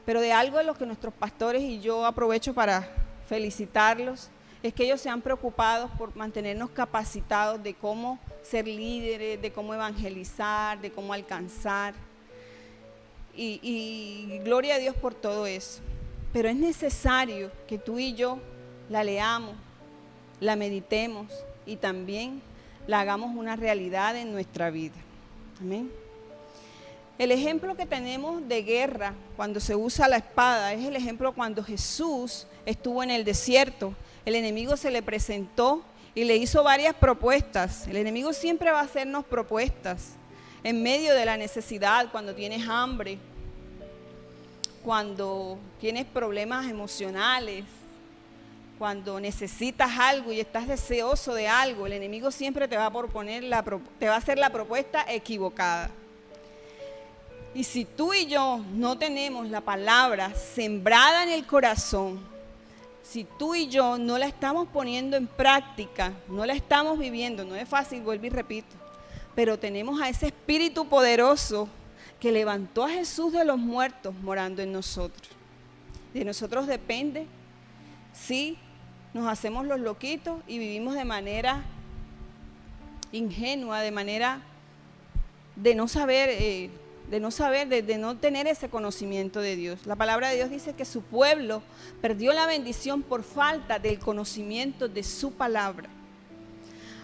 Pero de algo de lo que nuestros pastores, y yo aprovecho para felicitarlos, es que ellos se han preocupado por mantenernos capacitados de cómo ser líderes, de cómo evangelizar, de cómo alcanzar. Y gloria a Dios por todo eso. Pero es necesario que tú y yo la leamos, la meditemos y también la hagamos una realidad en nuestra vida. Amén. El ejemplo que tenemos de guerra cuando se usa la espada es el ejemplo cuando Jesús estuvo en el desierto. El enemigo se le presentó y le hizo varias propuestas. El enemigo siempre va a hacernos propuestas en medio de la necesidad, cuando tienes hambre, cuando tienes problemas emocionales, cuando necesitas algo y estás deseoso de algo. El enemigo siempre te va a hacer la propuesta equivocada. Y si tú y yo no tenemos la palabra sembrada en el corazón, si tú y yo no la estamos poniendo en práctica, no la estamos viviendo, no es fácil, vuelvo y repito, pero tenemos a ese Espíritu poderoso que levantó a Jesús de los muertos morando en nosotros. De nosotros depende si nos hacemos los loquitos y vivimos de manera ingenua, de manera de no saber, de no tener ese conocimiento de Dios. La palabra de Dios dice que su pueblo perdió la bendición por falta del conocimiento de su palabra.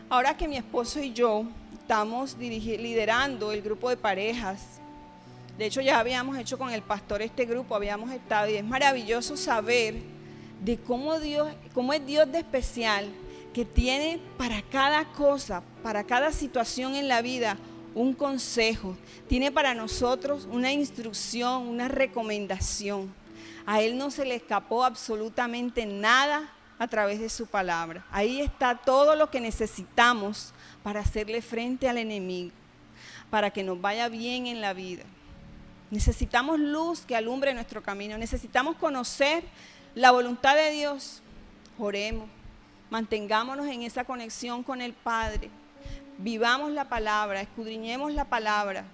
Ahora que mi esposo y yo estamos liderando el grupo de parejas, de hecho ya habíamos hecho con el pastor este grupo, habíamos estado, y es maravilloso saber de cómo es Dios de especial, que tiene para cada cosa, para cada situación en la vida, un consejo, tiene para nosotros una instrucción, una recomendación. A Él no se le escapó absolutamente nada a través de su palabra. Ahí está todo lo que necesitamos para hacerle frente al enemigo, para que nos vaya bien en la vida. Necesitamos luz que alumbre nuestro camino, necesitamos conocer la voluntad de Dios. Oremos, mantengámonos en esa conexión con el Padre. Vivamos la palabra, escudriñemos la palabra,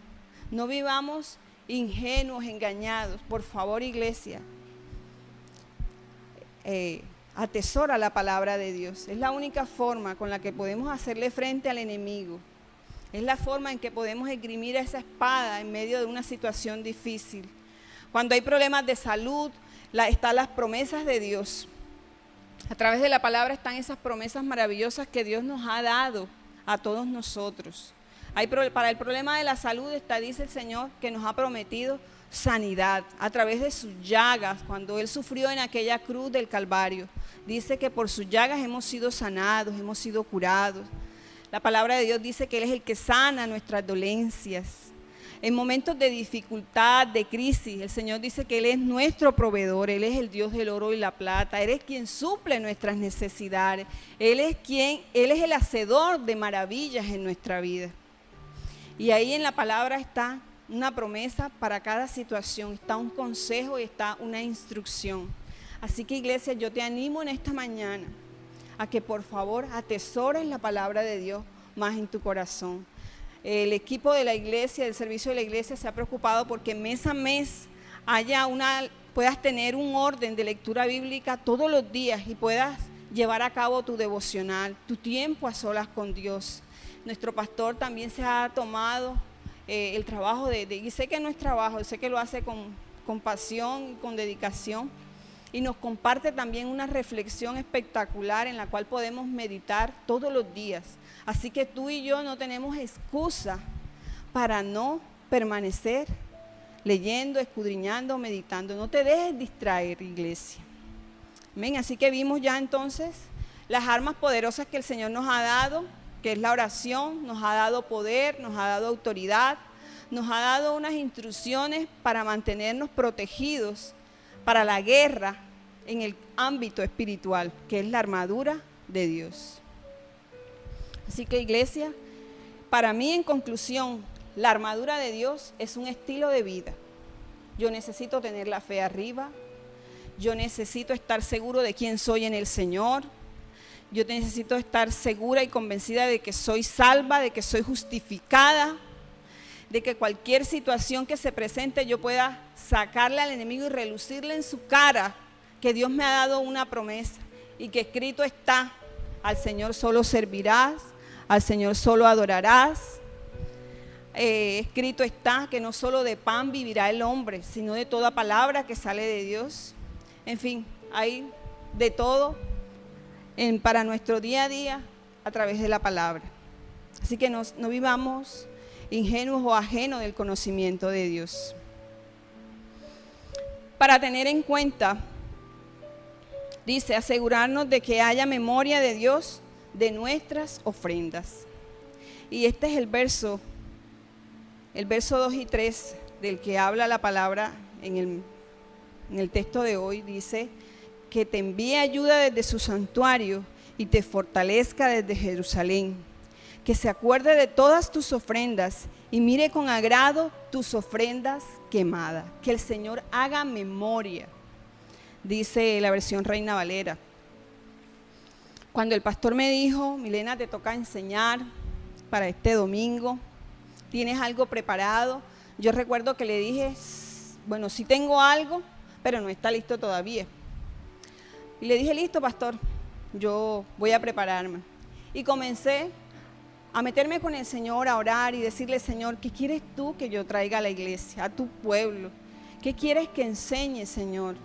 no vivamos ingenuos, engañados. Por favor, iglesia, atesora la palabra de Dios. Es la única forma con la que podemos hacerle frente al enemigo. Es la forma en que podemos esgrimir esa espada en medio de una situación difícil. Cuando hay problemas de salud, están las promesas de Dios. A través de la palabra están esas promesas maravillosas que Dios nos ha dado a todos nosotros. Para el problema de la salud dice el Señor que nos ha prometido sanidad a través de sus llagas, cuando Él sufrió en aquella cruz del Calvario. Dice que por sus llagas hemos sido sanados, hemos sido curados. La palabra de Dios dice que Él es el que sana nuestras dolencias. En momentos de dificultad, de crisis, el Señor dice que Él es nuestro proveedor, Él es el Dios del oro y la plata, Él es quien suple nuestras necesidades, Él es el hacedor de maravillas en nuestra vida. Y ahí en la palabra está una promesa para cada situación, está un consejo y está una instrucción. Así que, iglesia, yo te animo en esta mañana a que por favor atesores la palabra de Dios más en tu corazón. El equipo de la iglesia, el servicio de la iglesia se ha preocupado porque mes a mes puedas tener un orden de lectura bíblica todos los días y puedas llevar a cabo tu devocional, tu tiempo a solas con Dios. Nuestro pastor también se ha tomado el trabajo y sé que no es trabajo, sé que lo hace con pasión y con dedicación, y nos comparte también una reflexión espectacular en la cual podemos meditar todos los días. Así que tú y yo no tenemos excusa para no permanecer leyendo, escudriñando, meditando. No te dejes distraer, iglesia. Amén. Así que vimos ya entonces las armas poderosas que el Señor nos ha dado, que es la oración, nos ha dado poder, nos ha dado autoridad, nos ha dado unas instrucciones para mantenernos protegidos para la guerra en el ámbito espiritual, que es la armadura de Dios. Así que, iglesia, para mí, en conclusión, la armadura de Dios es un estilo de vida. Yo necesito tener la fe arriba, yo necesito estar seguro de quién soy en el Señor, yo necesito estar segura y convencida de que soy salva, de que soy justificada, de que cualquier situación que se presente yo pueda sacarle al enemigo y relucirle en su cara que Dios me ha dado una promesa y que escrito está: al Señor solo servirás, al Señor solo adorarás. Escrito está que no solo de pan vivirá el hombre, sino de toda palabra que sale de Dios. En fin, hay de todo para nuestro día a día a través de la palabra. Así que no vivamos ingenuos o ajenos del conocimiento de Dios. Para tener en cuenta, dice, asegurarnos de que haya memoria de Dios de nuestras ofrendas. Y este es el verso 2 y 3 del que habla la palabra en el texto de hoy. Dice, que te envíe ayuda desde su santuario y te fortalezca desde Jerusalén. Que se acuerde de todas tus ofrendas y mire con agrado tus ofrendas quemadas. Que el Señor haga memoria, dice la versión Reina Valera. Cuando el pastor me dijo, Milena, te toca enseñar para este domingo, ¿tienes algo preparado? Yo recuerdo que le dije, bueno, sí tengo algo, pero no está listo todavía. Y le dije, listo, pastor, yo voy a prepararme. Y comencé a meterme con el Señor, a orar y decirle, Señor, ¿qué quieres tú que yo traiga a la iglesia, a tu pueblo? ¿Qué quieres que enseñe, Señor?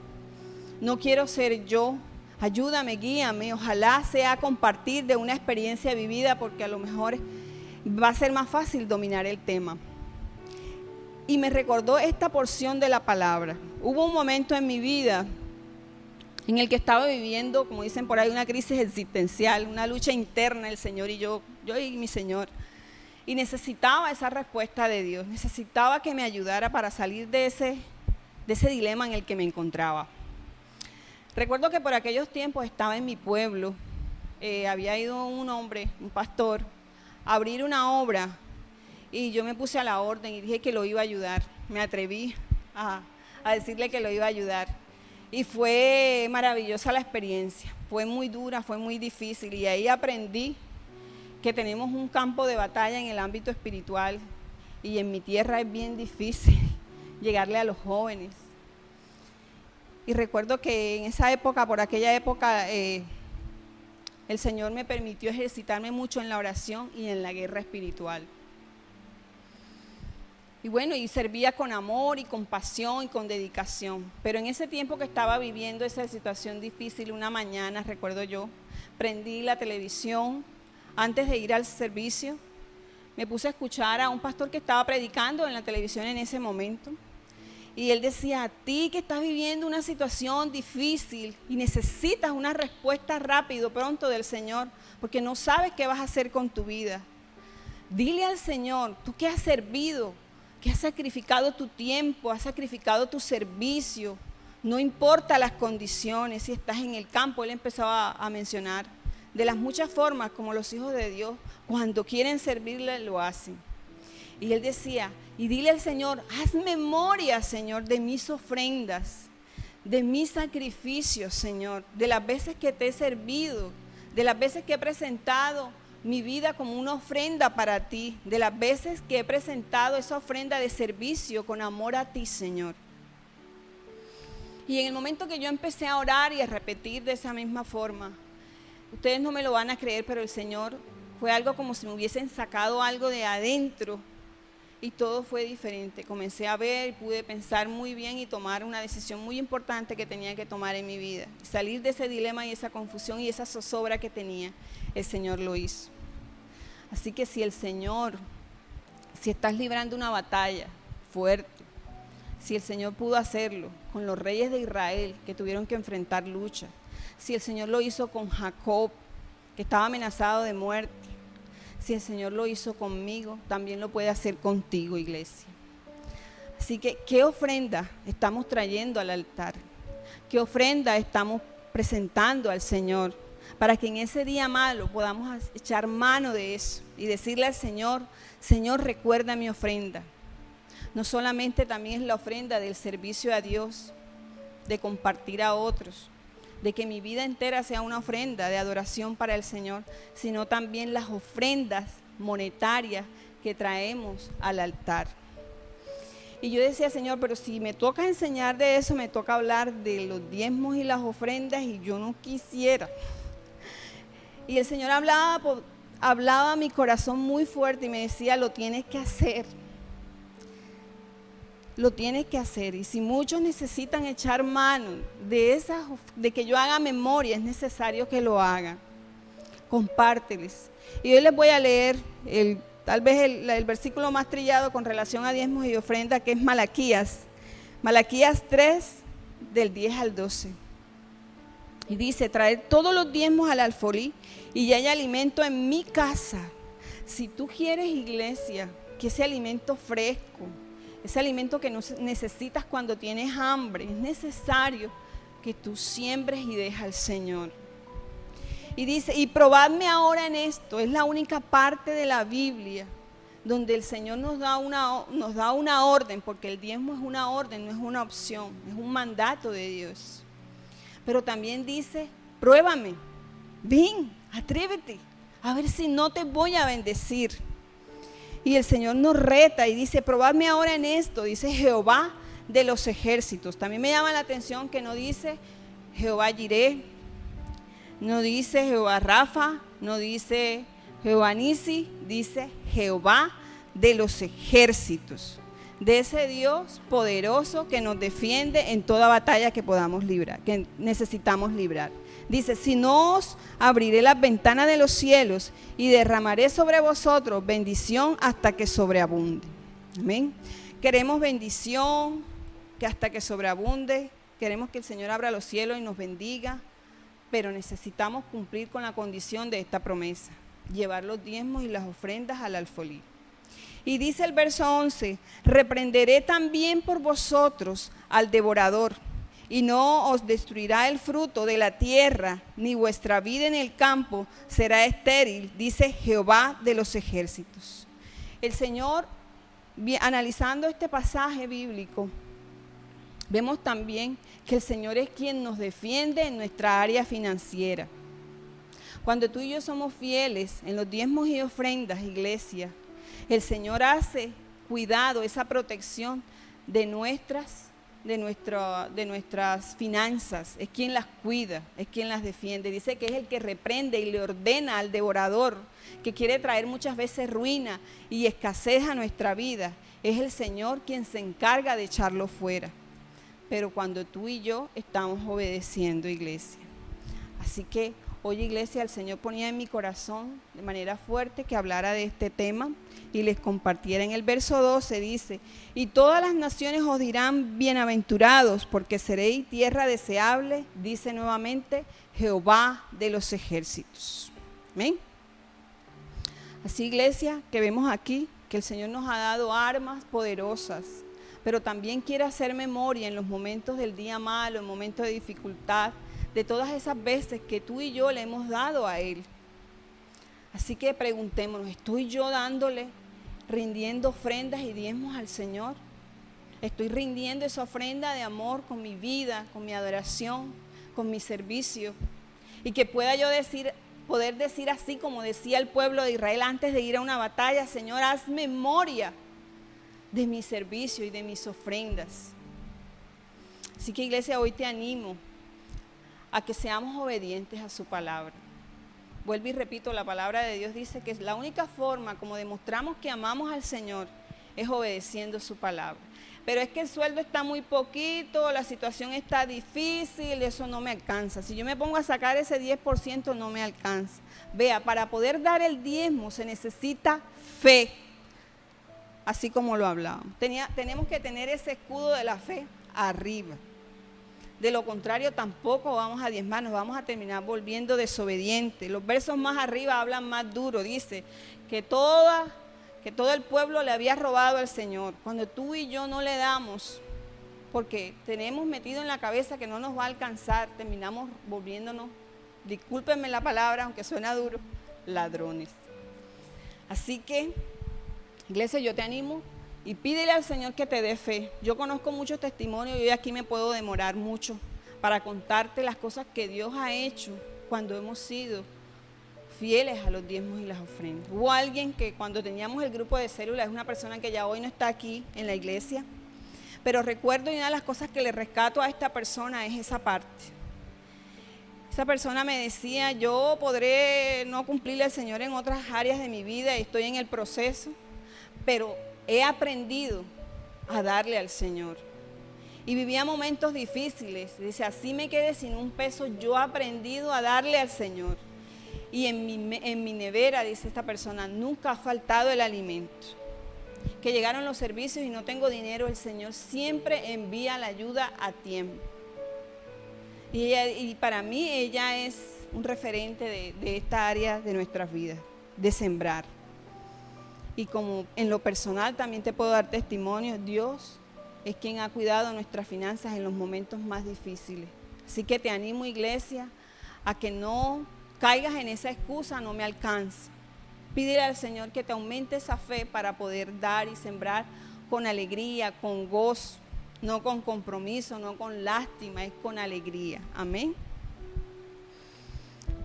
No quiero ser yo, ayúdame, guíame, ojalá sea compartir de una experiencia vivida, porque a lo mejor va a ser más fácil dominar el tema. Y me recordó esta porción de la palabra. Hubo un momento en mi vida en el que estaba viviendo, como dicen por ahí, una crisis existencial, una lucha interna, el Señor y yo y mi Señor. Y necesitaba esa respuesta de Dios, necesitaba que me ayudara para salir de ese dilema en el que me encontraba. Recuerdo que por aquellos tiempos estaba en mi pueblo, había ido un hombre, un pastor, a abrir una obra y yo me puse a la orden y dije que lo iba a ayudar. Me atreví a decirle que lo iba a ayudar. Y fue maravillosa la experiencia, fue muy dura, fue muy difícil y ahí aprendí que tenemos un campo de batalla en el ámbito espiritual y en mi tierra es bien difícil llegarle a los jóvenes. Y recuerdo que en esa época, por aquella época, el Señor me permitió ejercitarme mucho en la oración y en la guerra espiritual. Y bueno, y servía con amor y con pasión y con dedicación. Pero en ese tiempo que estaba viviendo esa situación difícil, una mañana, recuerdo yo, prendí la televisión antes de ir al servicio. Me puse a escuchar a un pastor que estaba predicando en la televisión en ese momento. Y él decía, a ti que estás viviendo una situación difícil y necesitas una respuesta rápido, pronto del Señor, porque no sabes qué vas a hacer con tu vida. Dile al Señor, tú que has servido, que has sacrificado tu tiempo, has sacrificado tu servicio, no importa las condiciones, si estás en el campo. Él empezaba a mencionar de las muchas formas como los hijos de Dios, cuando quieren servirle, lo hacen. Y él decía, y dile al Señor, haz memoria, Señor, de mis ofrendas, de mis sacrificios, Señor, de las veces que te he servido, de las veces que he presentado mi vida como una ofrenda para ti, de las veces que he presentado esa ofrenda de servicio con amor a ti, Señor. Y en el momento que yo empecé a orar y a repetir de esa misma forma, ustedes no me lo van a creer, pero el Señor fue algo como si me hubiesen sacado algo de adentro y todo fue diferente. Comencé a ver y pude pensar muy bien y tomar una decisión muy importante que tenía que tomar en mi vida. Salir de ese dilema y esa confusión y esa zozobra que tenía, el Señor lo hizo. Así que si estás librando una batalla fuerte, si el Señor pudo hacerlo con los reyes de Israel que tuvieron que enfrentar lucha, Si el Señor lo hizo con Jacob, que estaba amenazado de muerte, si el Señor lo hizo conmigo, también lo puede hacer contigo, iglesia. Así que, ¿qué ofrenda estamos trayendo al altar? ¿Qué ofrenda estamos presentando al Señor? Para que en ese día malo podamos echar mano de eso y decirle al Señor, Señor, recuerda mi ofrenda. No solamente también es la ofrenda del servicio a Dios, de compartir a otros, de que mi vida entera sea una ofrenda de adoración para el Señor, sino también las ofrendas monetarias que traemos al altar. Y yo decía, Señor, pero si me toca enseñar de eso, me toca hablar de los diezmos y las ofrendas, y yo no quisiera. Y el Señor hablaba a mi corazón muy fuerte y me decía, lo tienes que hacer. Lo tienes que hacer. Y si muchos necesitan echar mano de que yo haga memoria, es necesario que lo hagan. Compárteles. Y hoy les voy a leer tal vez el versículo más trillado con relación a diezmos y ofrenda, que es Malaquías. Malaquías 3, del 10 al 12. Y dice, traed todos los diezmos al alfolí y ya hay alimento en mi casa. Si tú quieres, iglesia, que ese alimento fresco, ese alimento que no necesitas cuando tienes hambre, es necesario que tú siembres y dejes al Señor. Y dice, y probadme ahora en esto, es la única parte de la Biblia donde el Señor nos da una orden, porque el diezmo es una orden, no es una opción, es un mandato de Dios. Pero también dice, pruébame, ven, atrévete, a ver si no te voy a bendecir. Y el Señor nos reta y dice, probadme ahora en esto, dice Jehová de los ejércitos. También me llama la atención que no dice Jehová Jireh, no dice Jehová Rafa, no dice Jehová Nisi, dice Jehová de los ejércitos. De ese Dios poderoso que nos defiende en toda batalla que podamos librar, que necesitamos librar. Dice, si no os abriré las ventanas de los cielos y derramaré sobre vosotros bendición hasta que sobreabunde. Amén. Queremos bendición, que hasta que sobreabunde. Queremos que el Señor abra los cielos y nos bendiga, pero necesitamos cumplir con la condición de esta promesa, llevar los diezmos y las ofrendas al alfolí. Y dice el verso 11, reprenderé también por vosotros al devorador, y no os destruirá el fruto de la tierra, ni vuestra vida en el campo será estéril, dice Jehová de los ejércitos. El Señor, analizando este pasaje bíblico, vemos también que el Señor es quien nos defiende en nuestra área financiera. Cuando tú y yo somos fieles en los diezmos y ofrendas, iglesia, el Señor hace cuidado, esa protección de nuestras finanzas. Es quien las cuida, es quien las defiende. Dice que es el que reprende y le ordena al devorador, que quiere traer muchas veces ruina y escasez a nuestra vida. Es el Señor quien se encarga de echarlo fuera. Pero cuando tú y yo estamos obedeciendo, iglesia. Así que hoy, iglesia, el Señor ponía en mi corazón de manera fuerte que hablara de este tema y les compartiera. En el verso 12 dice, y todas las naciones os dirán bienaventurados, porque seréis tierra deseable, dice nuevamente Jehová de los ejércitos. ¿Amén? Así, iglesia, que vemos aquí que el Señor nos ha dado armas poderosas, pero también quiere hacer memoria en los momentos del día malo, en momentos de dificultad, de todas esas veces que tú y yo le hemos dado a Él. Así que preguntémonos, ¿estoy yo rindiendo ofrendas y diezmos al Señor? ¿Estoy rindiendo esa ofrenda de amor con mi vida, con mi adoración, con mi servicio? Y que pueda yo poder decir así como decía el pueblo de Israel antes de ir a una batalla, Señor, haz memoria de mi servicio y de mis ofrendas. Así que, iglesia, hoy te animo a que seamos obedientes a su palabra. Vuelvo y repito, la palabra de Dios dice que la única forma como demostramos que amamos al Señor es obedeciendo su palabra. Pero es que el sueldo está muy poquito, la situación está difícil, eso no me alcanza. Si yo me pongo a sacar ese 10% no me alcanza. Vea, para poder dar el diezmo se necesita fe, así como lo hablábamos. Tenemos que tener ese escudo de la fe arriba. De lo contrario, tampoco vamos a diezmar, nos vamos a terminar volviendo desobedientes. Los versos más arriba hablan más duro, dice que todo el pueblo le había robado al Señor. Cuando tú y yo no le damos, porque tenemos metido en la cabeza que no nos va a alcanzar, terminamos volviéndonos, discúlpenme la palabra, aunque suena duro, ladrones. Así que, iglesia, yo te animo y pídele al Señor que te dé fe. Yo conozco muchos testimonios y hoy aquí me puedo demorar mucho para contarte las cosas que Dios ha hecho cuando hemos sido fieles a los diezmos y las ofrendas. Hubo alguien que cuando teníamos el grupo de células, es una persona que ya hoy no está aquí en la iglesia, pero recuerdo, y una de las cosas que le rescato a esta persona es esa parte. Esa persona me decía, yo podré no cumplirle al Señor en otras áreas de mi vida y estoy en el proceso, pero he aprendido a darle al Señor. Y vivía momentos difíciles. Dice, así me quedé sin un peso, yo he aprendido a darle al Señor. Y en mi nevera, dice esta persona, nunca ha faltado el alimento. Que llegaron los servicios y no tengo dinero, el Señor siempre envía la ayuda a tiempo. Y para mí ella es un referente de esta área de nuestras vidas, de sembrar. Y como en lo personal también te puedo dar testimonio, Dios es quien ha cuidado nuestras finanzas en los momentos más difíciles. Así que te animo, iglesia, a que no caigas en esa excusa, no me alcanza. Pídele al Señor que te aumente esa fe para poder dar y sembrar con alegría, con gozo, no con compromiso, no con lástima, es con alegría. Amén.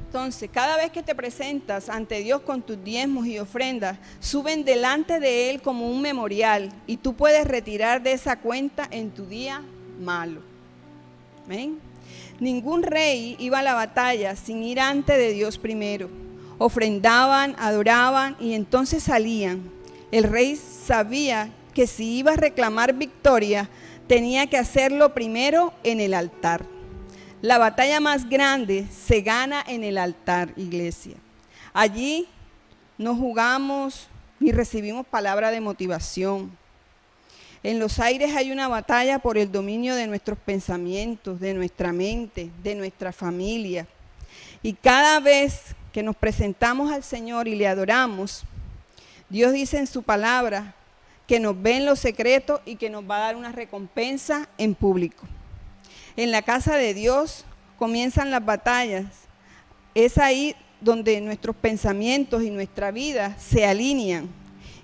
Entonces, cada vez que te presentas ante Dios con tus diezmos y ofrendas, suben delante de Él como un memorial y tú puedes retirar de esa cuenta en tu día malo. Amén. Ningún rey iba a la batalla sin ir ante de Dios primero. Ofrendaban, adoraban y entonces salían. El rey sabía que si iba a reclamar victoria, tenía que hacerlo primero en el altar. La batalla más grande se gana en el altar, iglesia. Allí no jugamos ni recibimos palabra de motivación. En los aires hay una batalla por el dominio de nuestros pensamientos, de nuestra mente, de nuestra familia. Y cada vez que nos presentamos al Señor y le adoramos, Dios dice en su palabra que nos ve en lo secreto y que nos va a dar una recompensa en público. En la casa de Dios comienzan las batallas. Es ahí donde nuestros pensamientos y nuestra vida se alinean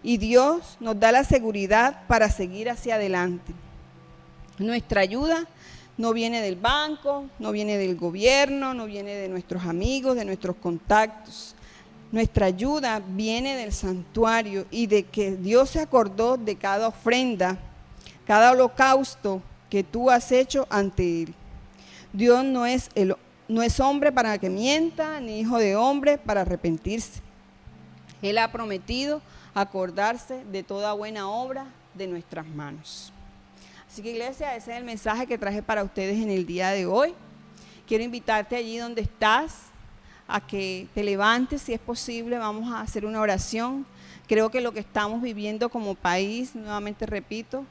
y Dios nos da la seguridad para seguir hacia adelante. Nuestra ayuda no viene del banco, no viene del gobierno, no viene de nuestros amigos, de nuestros contactos. Nuestra ayuda viene del santuario y de que Dios se acordó de cada ofrenda, cada holocausto que tú has hecho ante Él. Dios no es hombre para que mienta, ni hijo de hombre para arrepentirse. Él ha prometido acordarse de toda buena obra de nuestras manos. Así que, iglesia, ese es el mensaje que traje para ustedes en el día de hoy. Quiero invitarte allí donde estás a que te levantes, si es posible. Vamos a hacer una oración. Creo que lo que estamos viviendo como país, nuevamente repito,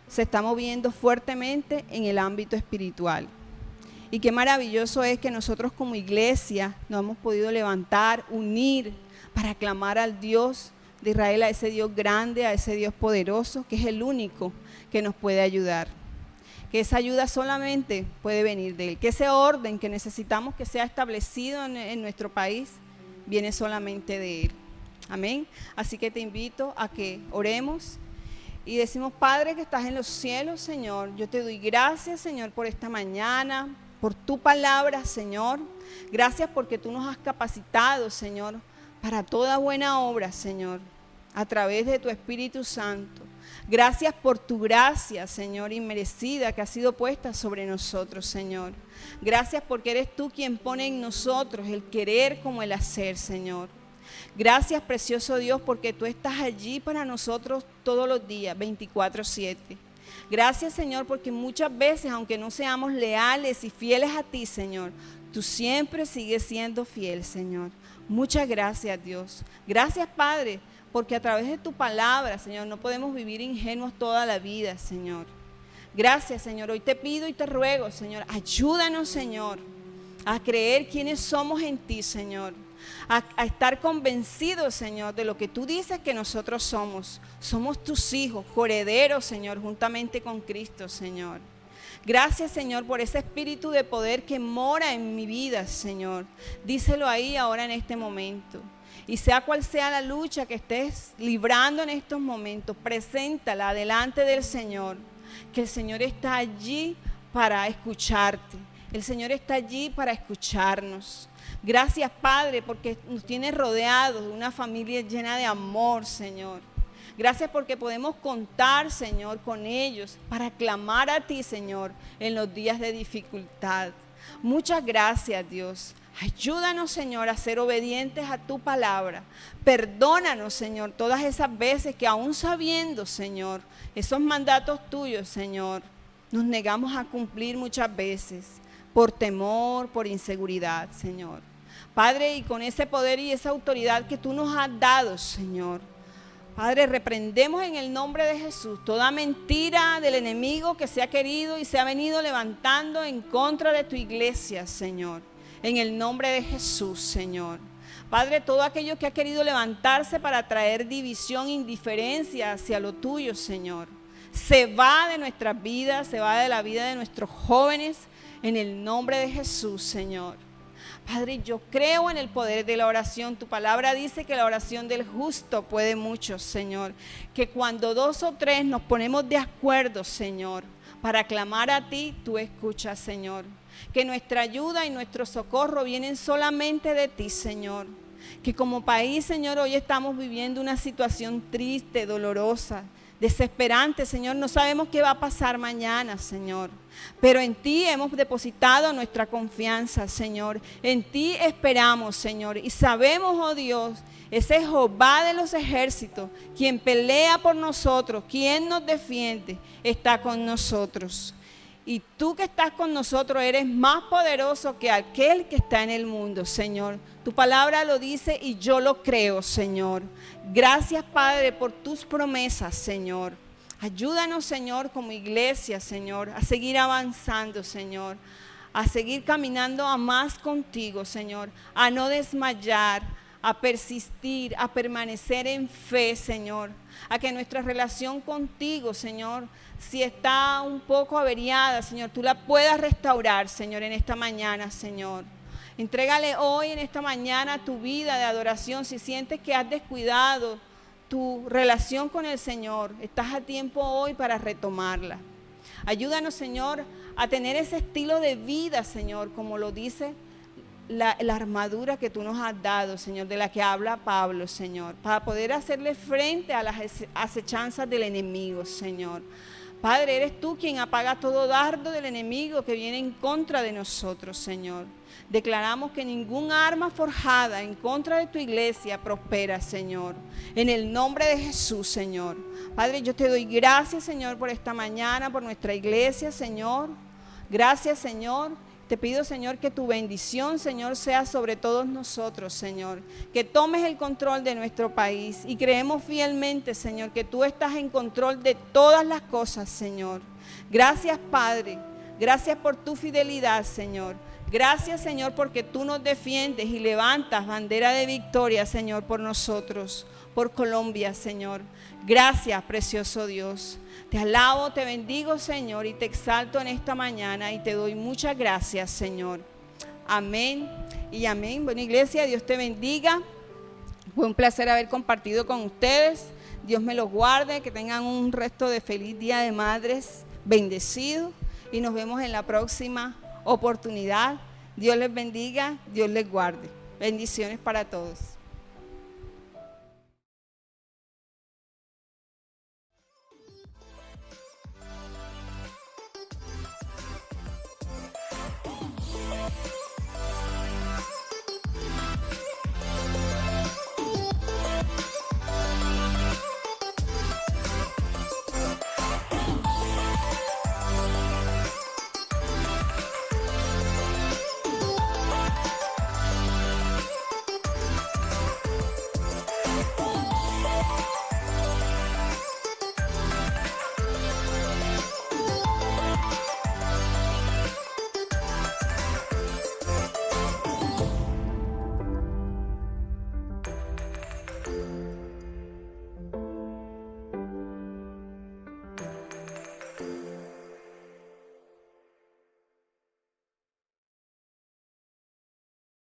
se está moviendo fuertemente en el ámbito espiritual. Y qué maravilloso es que nosotros como iglesia nos hemos podido levantar, unir para clamar al Dios de Israel, a ese Dios grande, a ese Dios poderoso, que es el único que nos puede ayudar. Que esa ayuda solamente puede venir de Él. Que ese orden que necesitamos que sea establecido en nuestro país, viene solamente de Él. Amén. Así que te invito a que oremos y decimos: Padre que estás en los cielos, Señor, yo te doy gracias, Señor, por esta mañana, por tu palabra, Señor. Gracias porque tú nos has capacitado, Señor, para toda buena obra, Señor, a través de tu Espíritu Santo. Gracias por tu gracia, Señor, inmerecida que ha sido puesta sobre nosotros, Señor. Gracias porque eres tú quien pone en nosotros el querer como el hacer, Señor. Gracias, precioso Dios, porque tú estás allí para nosotros todos los días, 24/7. Gracias, Señor, porque muchas veces, aunque no seamos leales y fieles a ti, Señor, tú siempre sigues siendo fiel, Señor. Muchas gracias, Dios. Gracias, Padre, porque a través de tu palabra, Señor, no podemos vivir ingenuos toda la vida, Señor. Gracias, Señor. Hoy te pido y te ruego, Señor, ayúdanos, Señor, a creer quiénes somos en ti, Señor. A estar convencidos, Señor, de lo que tú dices que nosotros somos. Somos tus hijos, coherederos, Señor, juntamente con Cristo, Señor. Gracias, Señor, por ese espíritu de poder que mora en mi vida, Señor. Díselo ahí ahora en este momento. Y sea cual sea la lucha que estés librando en estos momentos, preséntala delante del Señor. Que el Señor está allí para escucharte. El Señor está allí para escucharnos. Gracias, Padre, porque nos tienes rodeados de una familia llena de amor, Señor. Gracias porque podemos contar, Señor, con ellos para clamar a ti, Señor, en los días de dificultad. Muchas gracias, Dios. Ayúdanos, Señor, a ser obedientes a tu palabra. Perdónanos, Señor, todas esas veces que aún sabiendo, Señor, esos mandatos tuyos, Señor, nos negamos a cumplir muchas veces por temor, por inseguridad, Señor. Padre, y con ese poder y esa autoridad que tú nos has dado, Señor, Padre, reprendemos en el nombre de Jesús toda mentira del enemigo que se ha querido y se ha venido levantando en contra de tu iglesia, Señor. En el nombre de Jesús, Señor. Padre, todo aquello que ha querido levantarse para traer división, indiferencia hacia lo tuyo, Señor, se va de nuestras vidas, se va de la vida de nuestros jóvenes, en el nombre de Jesús, Señor. Padre, yo creo en el poder de la oración. Tu palabra dice que la oración del justo puede mucho, Señor. Que cuando 2 o 3 nos ponemos de acuerdo, Señor, para clamar a ti, tú escuchas, Señor. Que nuestra ayuda y nuestro socorro vienen solamente de ti, Señor. Que como país, Señor, hoy estamos viviendo una situación triste, dolorosa, desesperante, Señor. No sabemos qué va a pasar mañana, Señor. Pero en ti hemos depositado nuestra confianza, Señor. En ti esperamos, Señor. Y sabemos, oh Dios, ese Jehová de los ejércitos, quien pelea por nosotros, quien nos defiende, está con nosotros. Y tú que estás con nosotros eres más poderoso que aquel que está en el mundo, Señor. Tu palabra lo dice y yo lo creo, Señor. Gracias, Padre, por tus promesas, Señor. Ayúdanos, Señor, como iglesia, Señor, a seguir avanzando, Señor. A seguir caminando a más contigo, Señor. A no desmayar, a persistir, a permanecer en fe, Señor. A que nuestra relación contigo, Señor, si está un poco averiada, Señor, tú la puedas restaurar, Señor, en esta mañana, Señor. Entrégale hoy, en esta mañana, tu vida de adoración. Si sientes que has descuidado tu relación con el Señor, estás a tiempo hoy para retomarla. Ayúdanos, Señor, a tener ese estilo de vida, Señor, como lo dice la armadura que tú nos has dado, Señor, de la que habla Pablo, Señor, para poder hacerle frente a las acechanzas del enemigo, Señor. Padre, eres tú quien apaga todo dardo del enemigo que viene en contra de nosotros, Señor. Declaramos que ningún arma forjada en contra de tu iglesia prospera, Señor. En el nombre de Jesús, Señor. Padre, yo te doy gracias, Señor, por esta mañana, por nuestra iglesia, Señor. Gracias, Señor. Te pido, Señor, que tu bendición, Señor, sea sobre todos nosotros, Señor. Que tomes el control de nuestro país y creemos fielmente, Señor, que tú estás en control de todas las cosas, Señor. Gracias, Padre. Gracias por tu fidelidad, Señor. Gracias, Señor, porque tú nos defiendes y levantas bandera de victoria, Señor, por nosotros, por Colombia, Señor. Gracias, precioso Dios. Te alabo, te bendigo, Señor, y te exalto en esta mañana y te doy muchas gracias, Señor. Amén y amén. Bueno, iglesia, Dios te bendiga. Fue un placer haber compartido con ustedes. Dios me los guarde, que tengan un resto de feliz Día de Madres bendecido y nos vemos en la próxima oportunidad. Dios les bendiga, Dios les guarde. Bendiciones para todos.